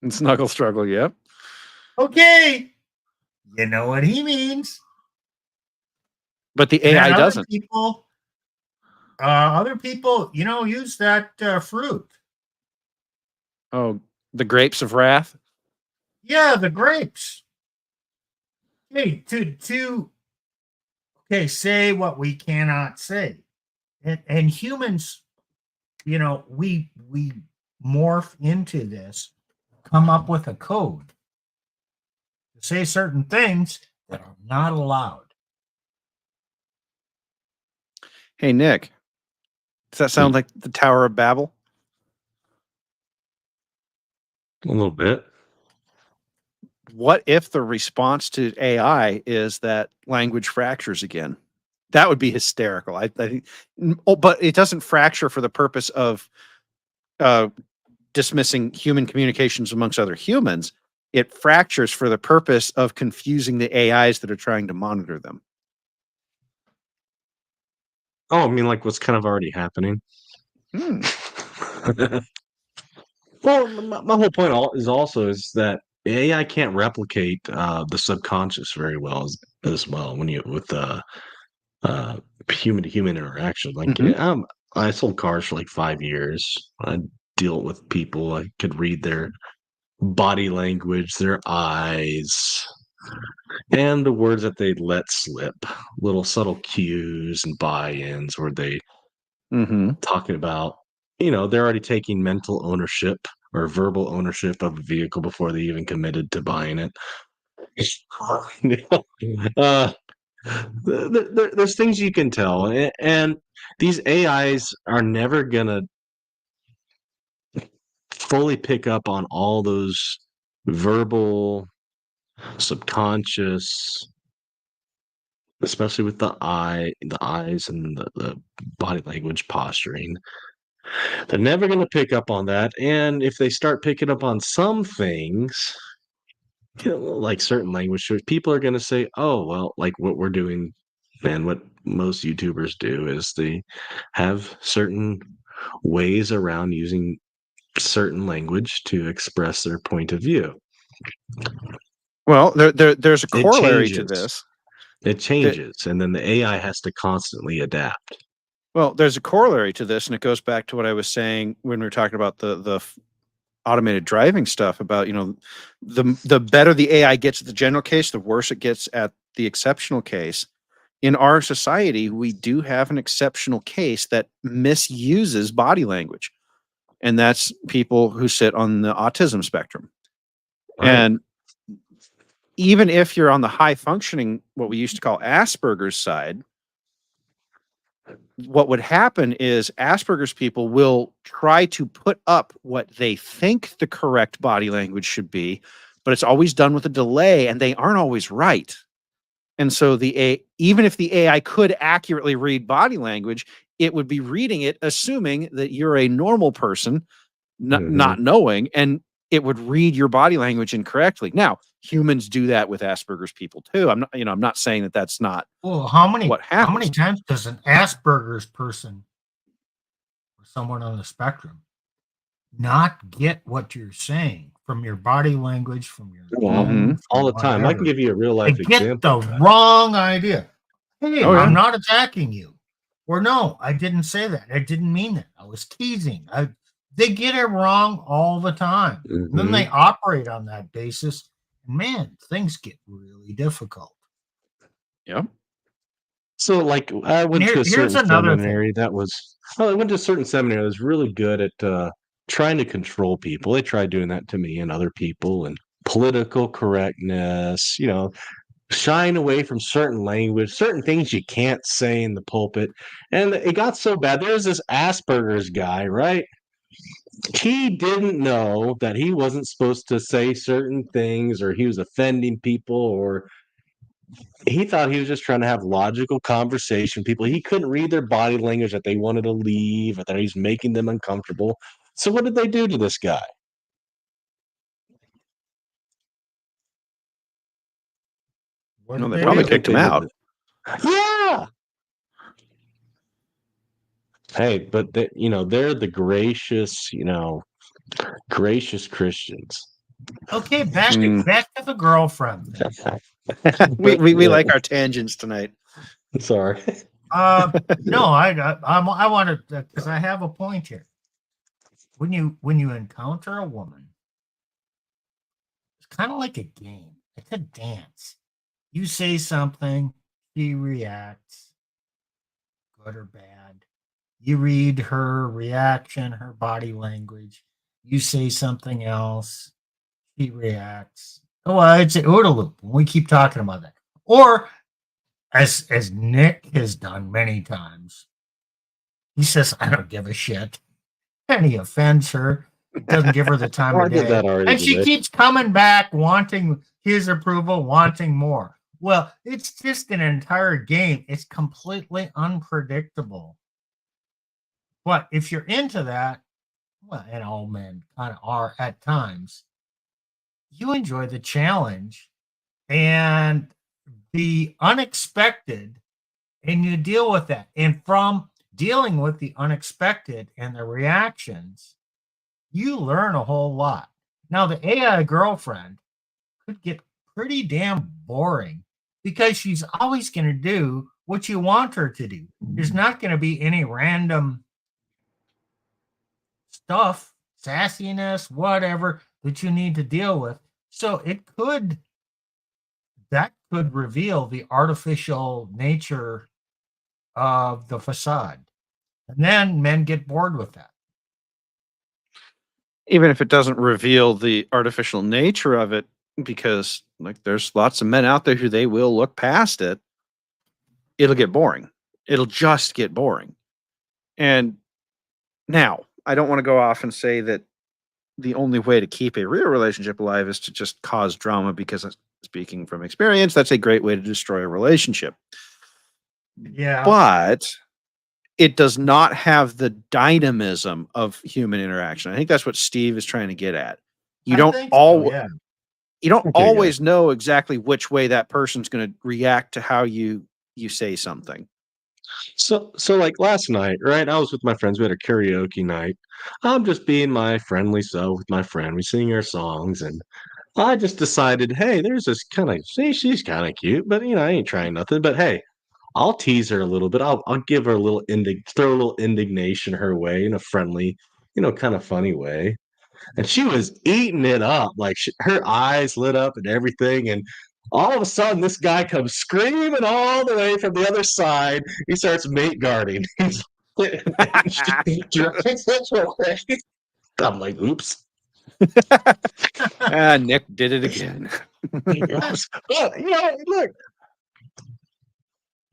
And snuggle struggle, yep. Okay, you know what he means. But the And then AI doesn't. other people, use that fruit. Oh, the grapes of wrath. Yeah, the grapes. Hey, to okay, say what we cannot say. And humans, we morph into this, come up with a code to say certain things that are not allowed. Hey Nick, does that sound like the Tower of Babel? A little bit. What if the response to AI is that language fractures again? That would be hysterical. I think, but it doesn't fracture for the purpose of uh, dismissing human communications amongst other humans. It fractures for the purpose of confusing the AIs that are trying to monitor them. Oh, I mean, like what's kind of already happening. Hmm. Well, my whole point is that AI can't replicate the subconscious very well as well when you with uh, human to human interaction. Like, Mhm. I sold cars for like 5 years. I deal with people. I could read their body language, their eyes, and the words that they let slip. Little subtle cues and buy-ins where they Mhm. talking about, they're already taking mental ownership or verbal ownership of a vehicle before they even committed to buying it. uh, there's things you can tell, and these AIs are never gonna fully pick up on all those verbal, subconscious, especially with the eyes, and the body language posturing. They're never going to pick up on that. And if they start picking up on some things, like certain language, people are going to say, oh, well, like what we're doing and what most YouTubers do is they have certain ways around using certain language to express their point of view. Well, there's a It corollary to changes. this. It changes. And then the AI has to constantly adapt. Well, there's a corollary to this, and it goes back to what I was saying when we were talking about the automated driving stuff. About the better the AI gets at the general case, the worse it gets at the exceptional case. In our society, we do have an exceptional case that misuses body language. and that's people who sit on the autism spectrum. Right. And even if you're on the high functioning, what we used to call Asperger's side, what would happen is Asperger's people will try to put up what they think the correct body language should be, but it's always done with a delay and they aren't always right. And so even if the AI could accurately read body language, it would be reading it assuming that you're a normal person, not knowing, and it would read your body language incorrectly. Now, humans do that with Asperger's people too. I'm not saying that that's not. Well, how many happens. times does an Asperger's person or someone on the spectrum not get what you're saying from your body language, from your tone, all the from time? I can whatever? give you a real They life get example. the wrong idea. Hey, Oh, yeah. I'm not attacking you. Or no, I didn't say that. I didn't mean that. I was teasing. They get it wrong all the time. And then they operate on that basis. And man, things get really difficult. Yeah. So, like, I went to a Here's certain another thing. seminary that was. I went to a certain seminary that was really good at trying to control people. They tried doing that to me and other people, and political correctness. Shying away from certain language, certain things you can't say in the pulpit. And it got so bad. There's this Asperger's guy, right? He didn't know that he wasn't supposed to say certain things, or he was offending people, or he thought he was just trying to have logical conversation with people. He couldn't read their body language, that they wanted to leave, or that he's making them uncomfortable. So what did they do to this guy? No, they probably kicked him out. Yeah. Hey, but they're the gracious, gracious Christians. Okay, back to the girlfriend thing. we like our tangents tonight. Sorry. No, I want to, because I have a point here. When you encounter a woman, it's kind of like a game. It's a dance. You say something, she reacts, good or bad. You read her reaction, her body language. You say something else, she reacts. Oh, it's an OODA loop. We keep talking about that. Or as Nick has done many times, he says, I don't give a shit. And he offends her, doesn't give her the time of day. And she keeps coming back wanting his approval, wanting more. Well, it's just an entire game. It's completely unpredictable. But if you're into that, well, and all men kind of are at times, you enjoy the challenge and the unexpected, and you deal with that. And from dealing with the unexpected and the reactions, you learn a whole lot. Now, the AI girlfriend could get pretty damn boring because she's always going to do what you want her to do. There's not going to be any random stuff, sassiness, whatever that you need to deal with. So that could reveal the artificial nature of the facade. And then men get bored with that. Even if it doesn't reveal the artificial nature of it, because like there's lots of men out there who they will look past it, it'll get boring. It'll just get boring. And now, I don't want to go off and say that the only way to keep a real relationship alive is to just cause drama, because speaking from experience, that's a great way to destroy a relationship. Yeah. But it does not have the dynamism of human interaction. I think that's what Steve is trying to get at. You don't always know exactly which way that person's going to react to how you say something. So like last night, right? I was with my friends. We had a karaoke night. I'm just being my friendly self with my friend. We sing our songs, and I just decided, hey, there's this kind of she's kind of cute, but I ain't trying nothing. But hey, I'll tease her a little bit. I'll give her a little throw a little indignation her way in a friendly, kind of funny way. And she was eating it up, like her eyes lit up and everything. And all of a sudden, this guy comes screaming all the way from the other side. He starts mate guarding. He's I'm like, oops. Nick did it again. Oops. But, look,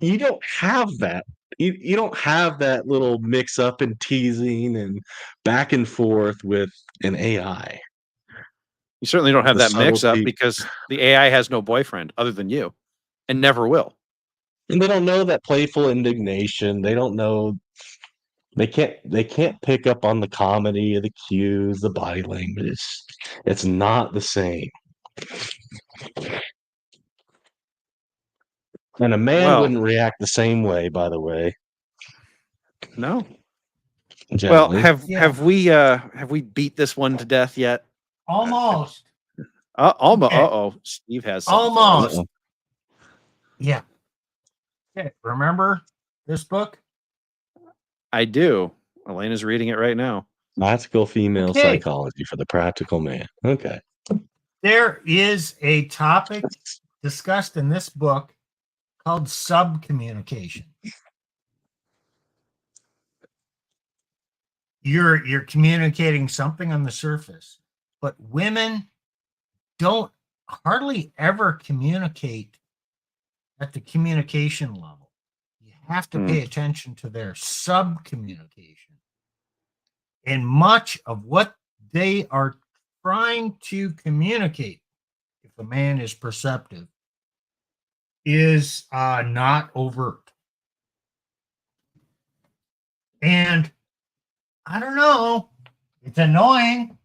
you don't have that. You don't have that little mix up and teasing and back and forth with an AI. You certainly don't have The that mix up subtlety. because the AI has no boyfriend other than you, and never will. And they don't know that playful indignation. They don't know. They can't pick up on the comedy, the cues, the body language. It's not the same. And a man Well, wouldn't react the same way, by the way. no. Well, Generally. have we beat this one to death yet? Almost. Almost. Okay. Oh, Steve has something for us. Almost. Uh-oh. Yeah. Okay. Remember this book? I do. Elena's reading it right now. Practical female Okay. psychology for the practical man. Okay. There is a topic discussed in this book called subcommunication. You're communicating something on the surface, but women don't hardly ever communicate at the communication level. You have to pay attention to their subcommunication. And much of what they are trying to communicate, if a man is perceptive, is not overt. And I don't know, it's annoying.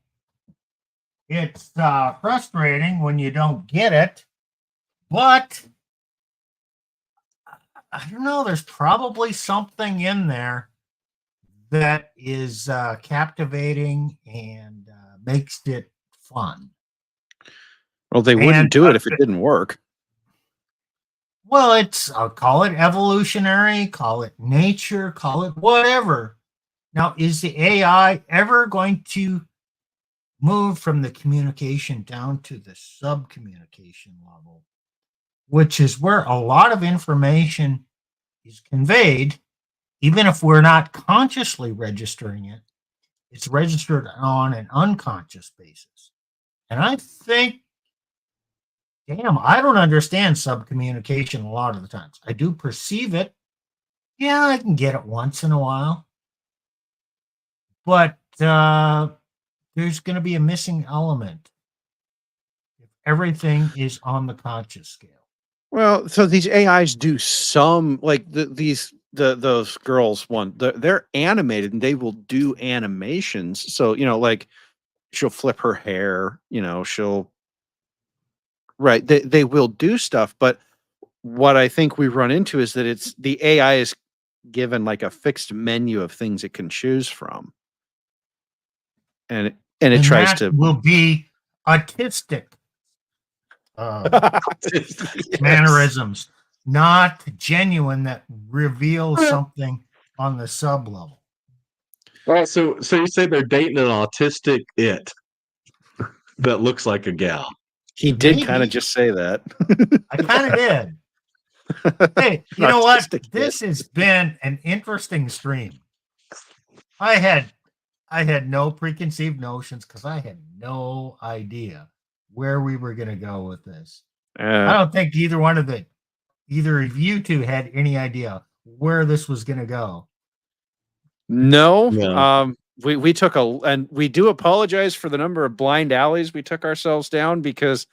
It's frustrating when you don't get it, but I don't know, there's probably something in there that is captivating and makes it fun. Well, they wouldn't And, do it if it didn't work. Well, it's call it evolutionary, call it nature, call it whatever. Now, is the AI ever going to move from the communication down to the subcommunication level, which is where a lot of information is conveyed, even if we're not consciously registering it? It's registered on an unconscious basis. And I think, damn, I don't understand subcommunication a lot of the times. I do perceive it. Yeah, I can get it once in a while. But there's going to be a missing element if everything is on the conscious scale. Well, so these AIs do some like those girls one. They're animated and they will do animations. So like she'll flip her hair. She'll right. They will do stuff, but what I think we run into is that it's the AI is given like a fixed menu of things it can choose from, and it And tries that to will be autistic Yes. mannerisms, not genuine, that reveals something on the sub level. All right, so you say they're dating an autistic it that looks like a gal. He did Maybe. kind of just say that. I kind of did. Hey, you know what? This has been an interesting stream. I had no preconceived notions because I had no idea where we were going to go with this. I don't think either of you two had any idea where this was going to go. No. No. We took and we do apologize for the number of blind alleys we took ourselves down, because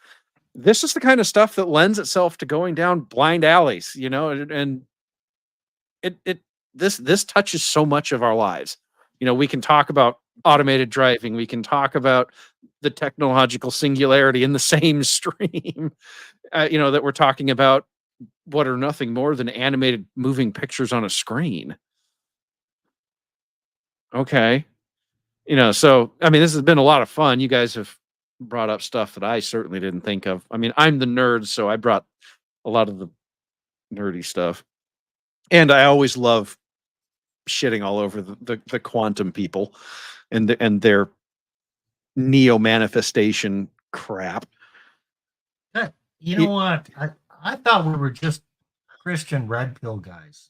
this is the kind of stuff that lends itself to going down blind alleys, and this touches so much of our lives. We can talk about automated driving, we can talk about the technological singularity in the same stream, that we're talking about what are nothing more than animated moving pictures on a screen. Okay. So I mean, this has been a lot of fun. You guys have brought up stuff that I certainly didn't think of. I mean, I'm the nerd, so I brought a lot of the nerdy stuff. And I always love shitting all over the quantum people and their neo manifestation crap. You know what? I thought we were just Christian red pill guys.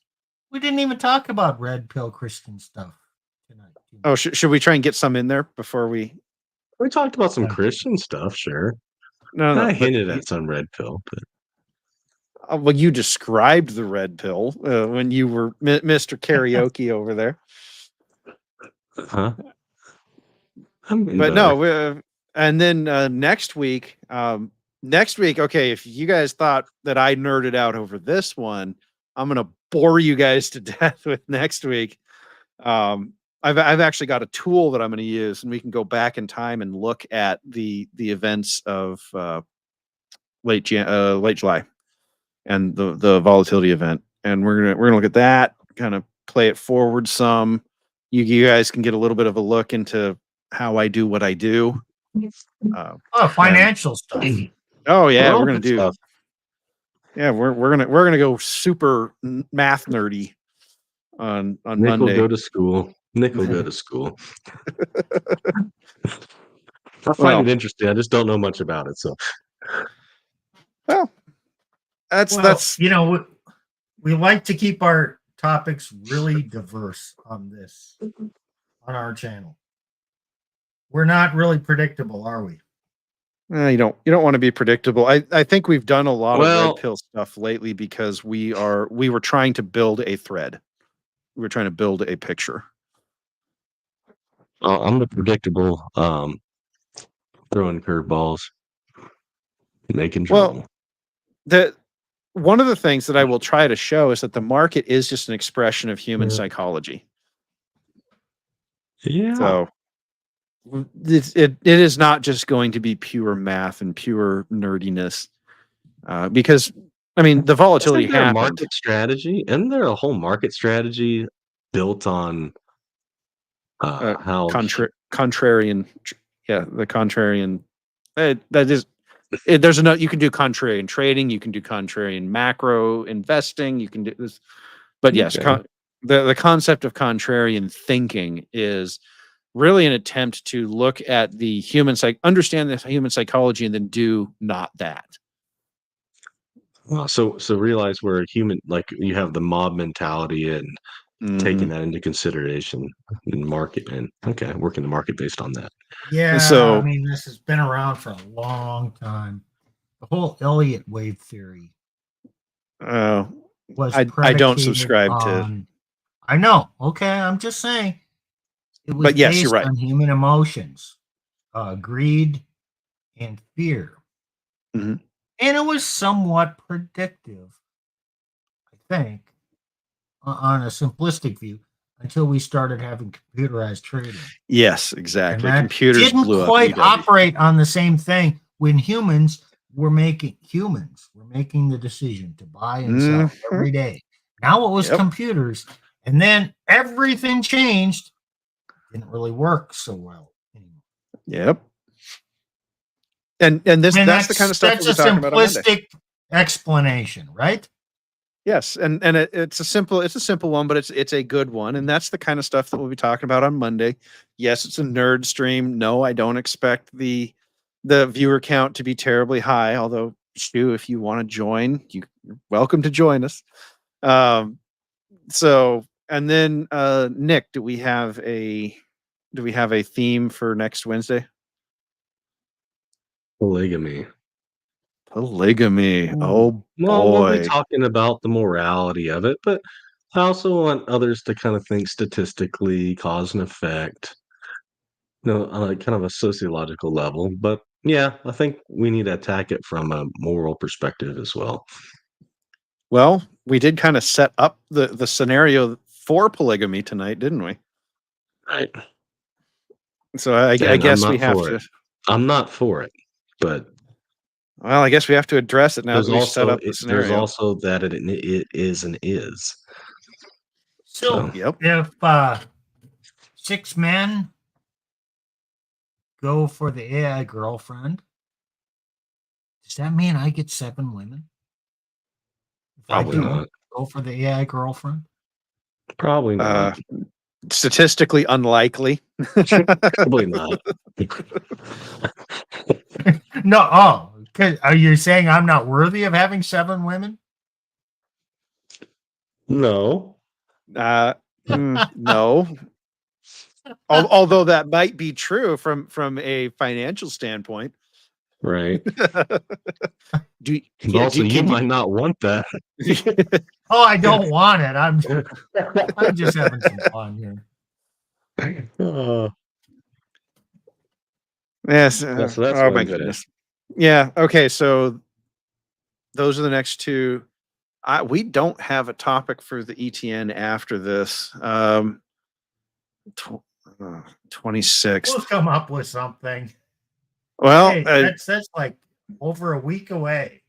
We didn't even talk about red pill Christian stuff tonight. Oh, should we try and get some in there before we? We talked about some Okay. Christian stuff, sure. No, I but hinted at some red pill, well, you described the red pill when you were Mr. Karaoke over there. but I'm getting But better. no, and then next week, okay, if you guys thought that I nerded out over this one, I'm gonna bore you guys to death with next week. I've actually got a tool that I'm going to use, and we can go back in time and look at the events of late July and the volatility event, and we're gonna look at that, kind of play it forward some. You guys can get a little bit of a look into how I do what I do. Financial stuff. Oh yeah, Well, we're gonna good do. stuff. Yeah, we're gonna go super math nerdy on Nick Monday. will go to school. Nick will go to school. I find it interesting. I just don't know much about it. So, well, that's we like to keep our topics really diverse on our channel. We're not really predictable, are we? You don't want to be predictable. I think we've done a lot of Well- red pill stuff lately because we were trying to build a thread. We were trying to build a picture. I'm the predictable throwing curveballs, making trouble. Well, one of the things that I will try to show is that the market is just an expression of human psychology. Yeah. So it is not just going to be pure math and pure nerdiness, because I mean the volatility Isn't there a happened. market strategy? Isn't there a whole market strategy built on how Contrarian, yeah, the contrarian. That is, there's enough. You can do contrarian trading. You can do contrarian macro investing. You can do this, but yes, Okay. the concept of contrarian thinking is really an attempt to look at the understand the human psychology, and then do not that. Well, so realize we're a human. Like you have the mob mentality and taking that into consideration in market, and working the market based on that. Yeah, So- I mean, this has been around for a long time. The whole Elliott wave theory was I don't predicated subscribe to. on- I know. Okay, I'm just saying. It was But yes, based you're right. on human emotions, greed, and fear. Mhm. And it was somewhat predictive, I think, on a simplistic view, until we started having computerized trading. Yes, And exactly. that Computers didn't blew quite up. UW. operate on the same thing when humans were making the decision to buy and sell every day. Now it was computers, and then everything changed. Didn't really work so well anymore. Yep. And that's the kind of stuff that's we'll a be talking about on Monday. simplistic explanation, right? Yes, and it's a simple one, but it's a good one, and that's the kind of stuff that we'll be talking about on Monday. Yes, it's a nerd stream. No, I don't expect the viewer count to be terribly high. Although, Stu, if you want to join, you're welcome to join us. So, and then Nick, do we have a theme for next Wednesday? Polygamy. Oh Well, we'll be boy. talking about the morality of it, but I also want others to kind of think statistically, cause and effect, on a kind of a sociological level. But yeah, I think we need to attack it from a moral perspective as well. Well, we did kind of set up the scenario for polygamy tonight, didn't we? Right. So I guess we have to. I'm not for it, but Well, I guess we have to address it now that we've set up the there's scenario. also that it is and is. So, Yep. if 6 men go for the AI girlfriend, does that mean I get 7 women? If Probably I don't not. go for the AI girlfriend? Probably not. Statistically unlikely. Probably not. No. Oh, are you saying I'm not worthy of having 7 women? No. No. Although that might be true from a financial standpoint. Right. Do But yeah, also, do, you can might not want that. Oh, I don't want it. I'm just having some fun here. Yes. Yeah, so that's Oh my Wednesday. goodness. Yeah. Okay. So those are the next two. We don't have a topic for the ETN after this. 26th. We'll come up with something. Well, Hey, that's like over a week away.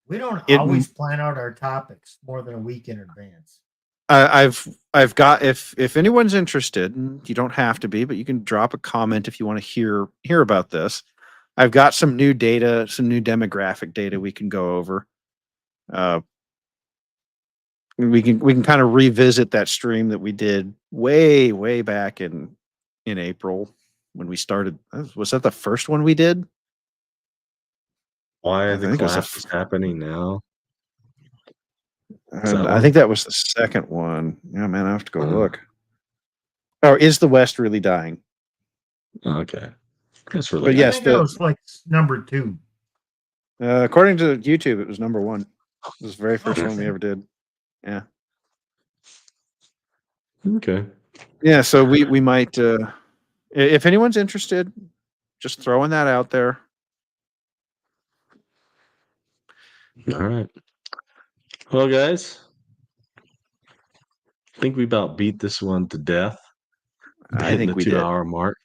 We don't It- always plan out our topics more than a week in advance. I've got if anyone's interested, and you don't have to be, but you can drop a comment if you want to hear about this. I've got some new data, some new demographic data we can go over. We can kind of revisit that stream that we did way back in April when we started. Was that the first one we did? Why I are the think it was classes happening now? And I think that was the second one. Yeah, man, I have to go look. Oh, is the West really dying? Okay. That's really But I yes, think that was like number 2. according to YouTube, it was number 1. It was the very first one we ever did. Yeah. Okay. Yeah, so we might if anyone's interested, just throwing that out there. All right. Well, guys, I think we about beat this one to death. I Hitting think the we 2-hour mark.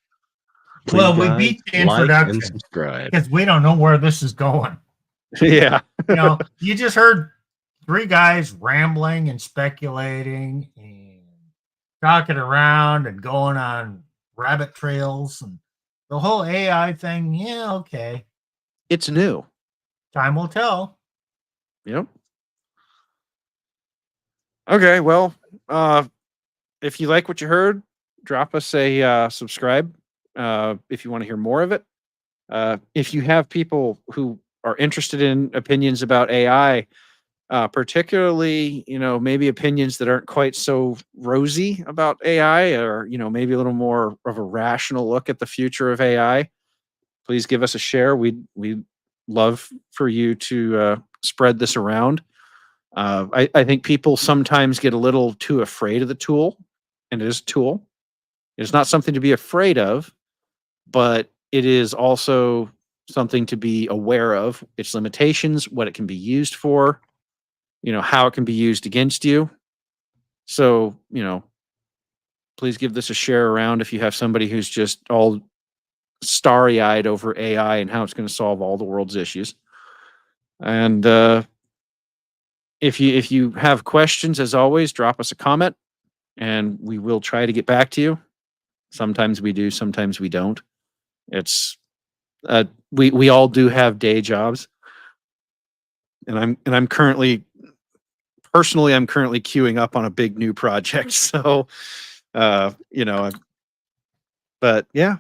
Please, Well, we guys, beat the like and introduction subscribe. because we don't know where this is going. Yeah. You just heard 3 guys rambling and speculating and talking around and going on rabbit trails and the whole AI thing. Yeah, okay. It's new. Time will tell. Yep. Okay, well, if you like what you heard, drop us a subscribe if you want to hear more of it. If you have people who are interested in opinions about AI, particularly, maybe opinions that aren't quite so rosy about AI, or, maybe a little more of a rational look at the future of AI, please give us a share. We'd love for you to spread this around. I think people sometimes get a little too afraid of the tool, and it is a tool. It's not something to be afraid of, but it is also something to be aware of its limitations, what it can be used for, how it can be used against you. So, please give this a share around if you have somebody who's just all starry eyed over AI and how it's going to solve all the world's issues. And if you have questions, as always, drop us a comment and we will try to get back to you. Sometimes we do, sometimes we don't. It's we all do have day jobs. And I'm currently queuing up on a big new project. So but yeah.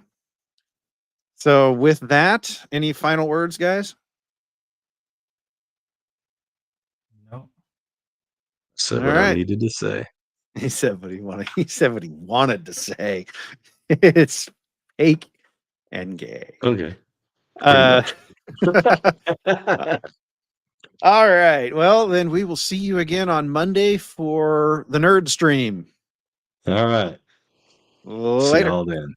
So with that, any final words, guys? No. Said All what I right. needed to say. He said what he wanted. He said what he wanted to say. It's fake and gay. Okay. All right. Well, then we will see you again on Monday for the nerd stream. All right. See Later. y'all then.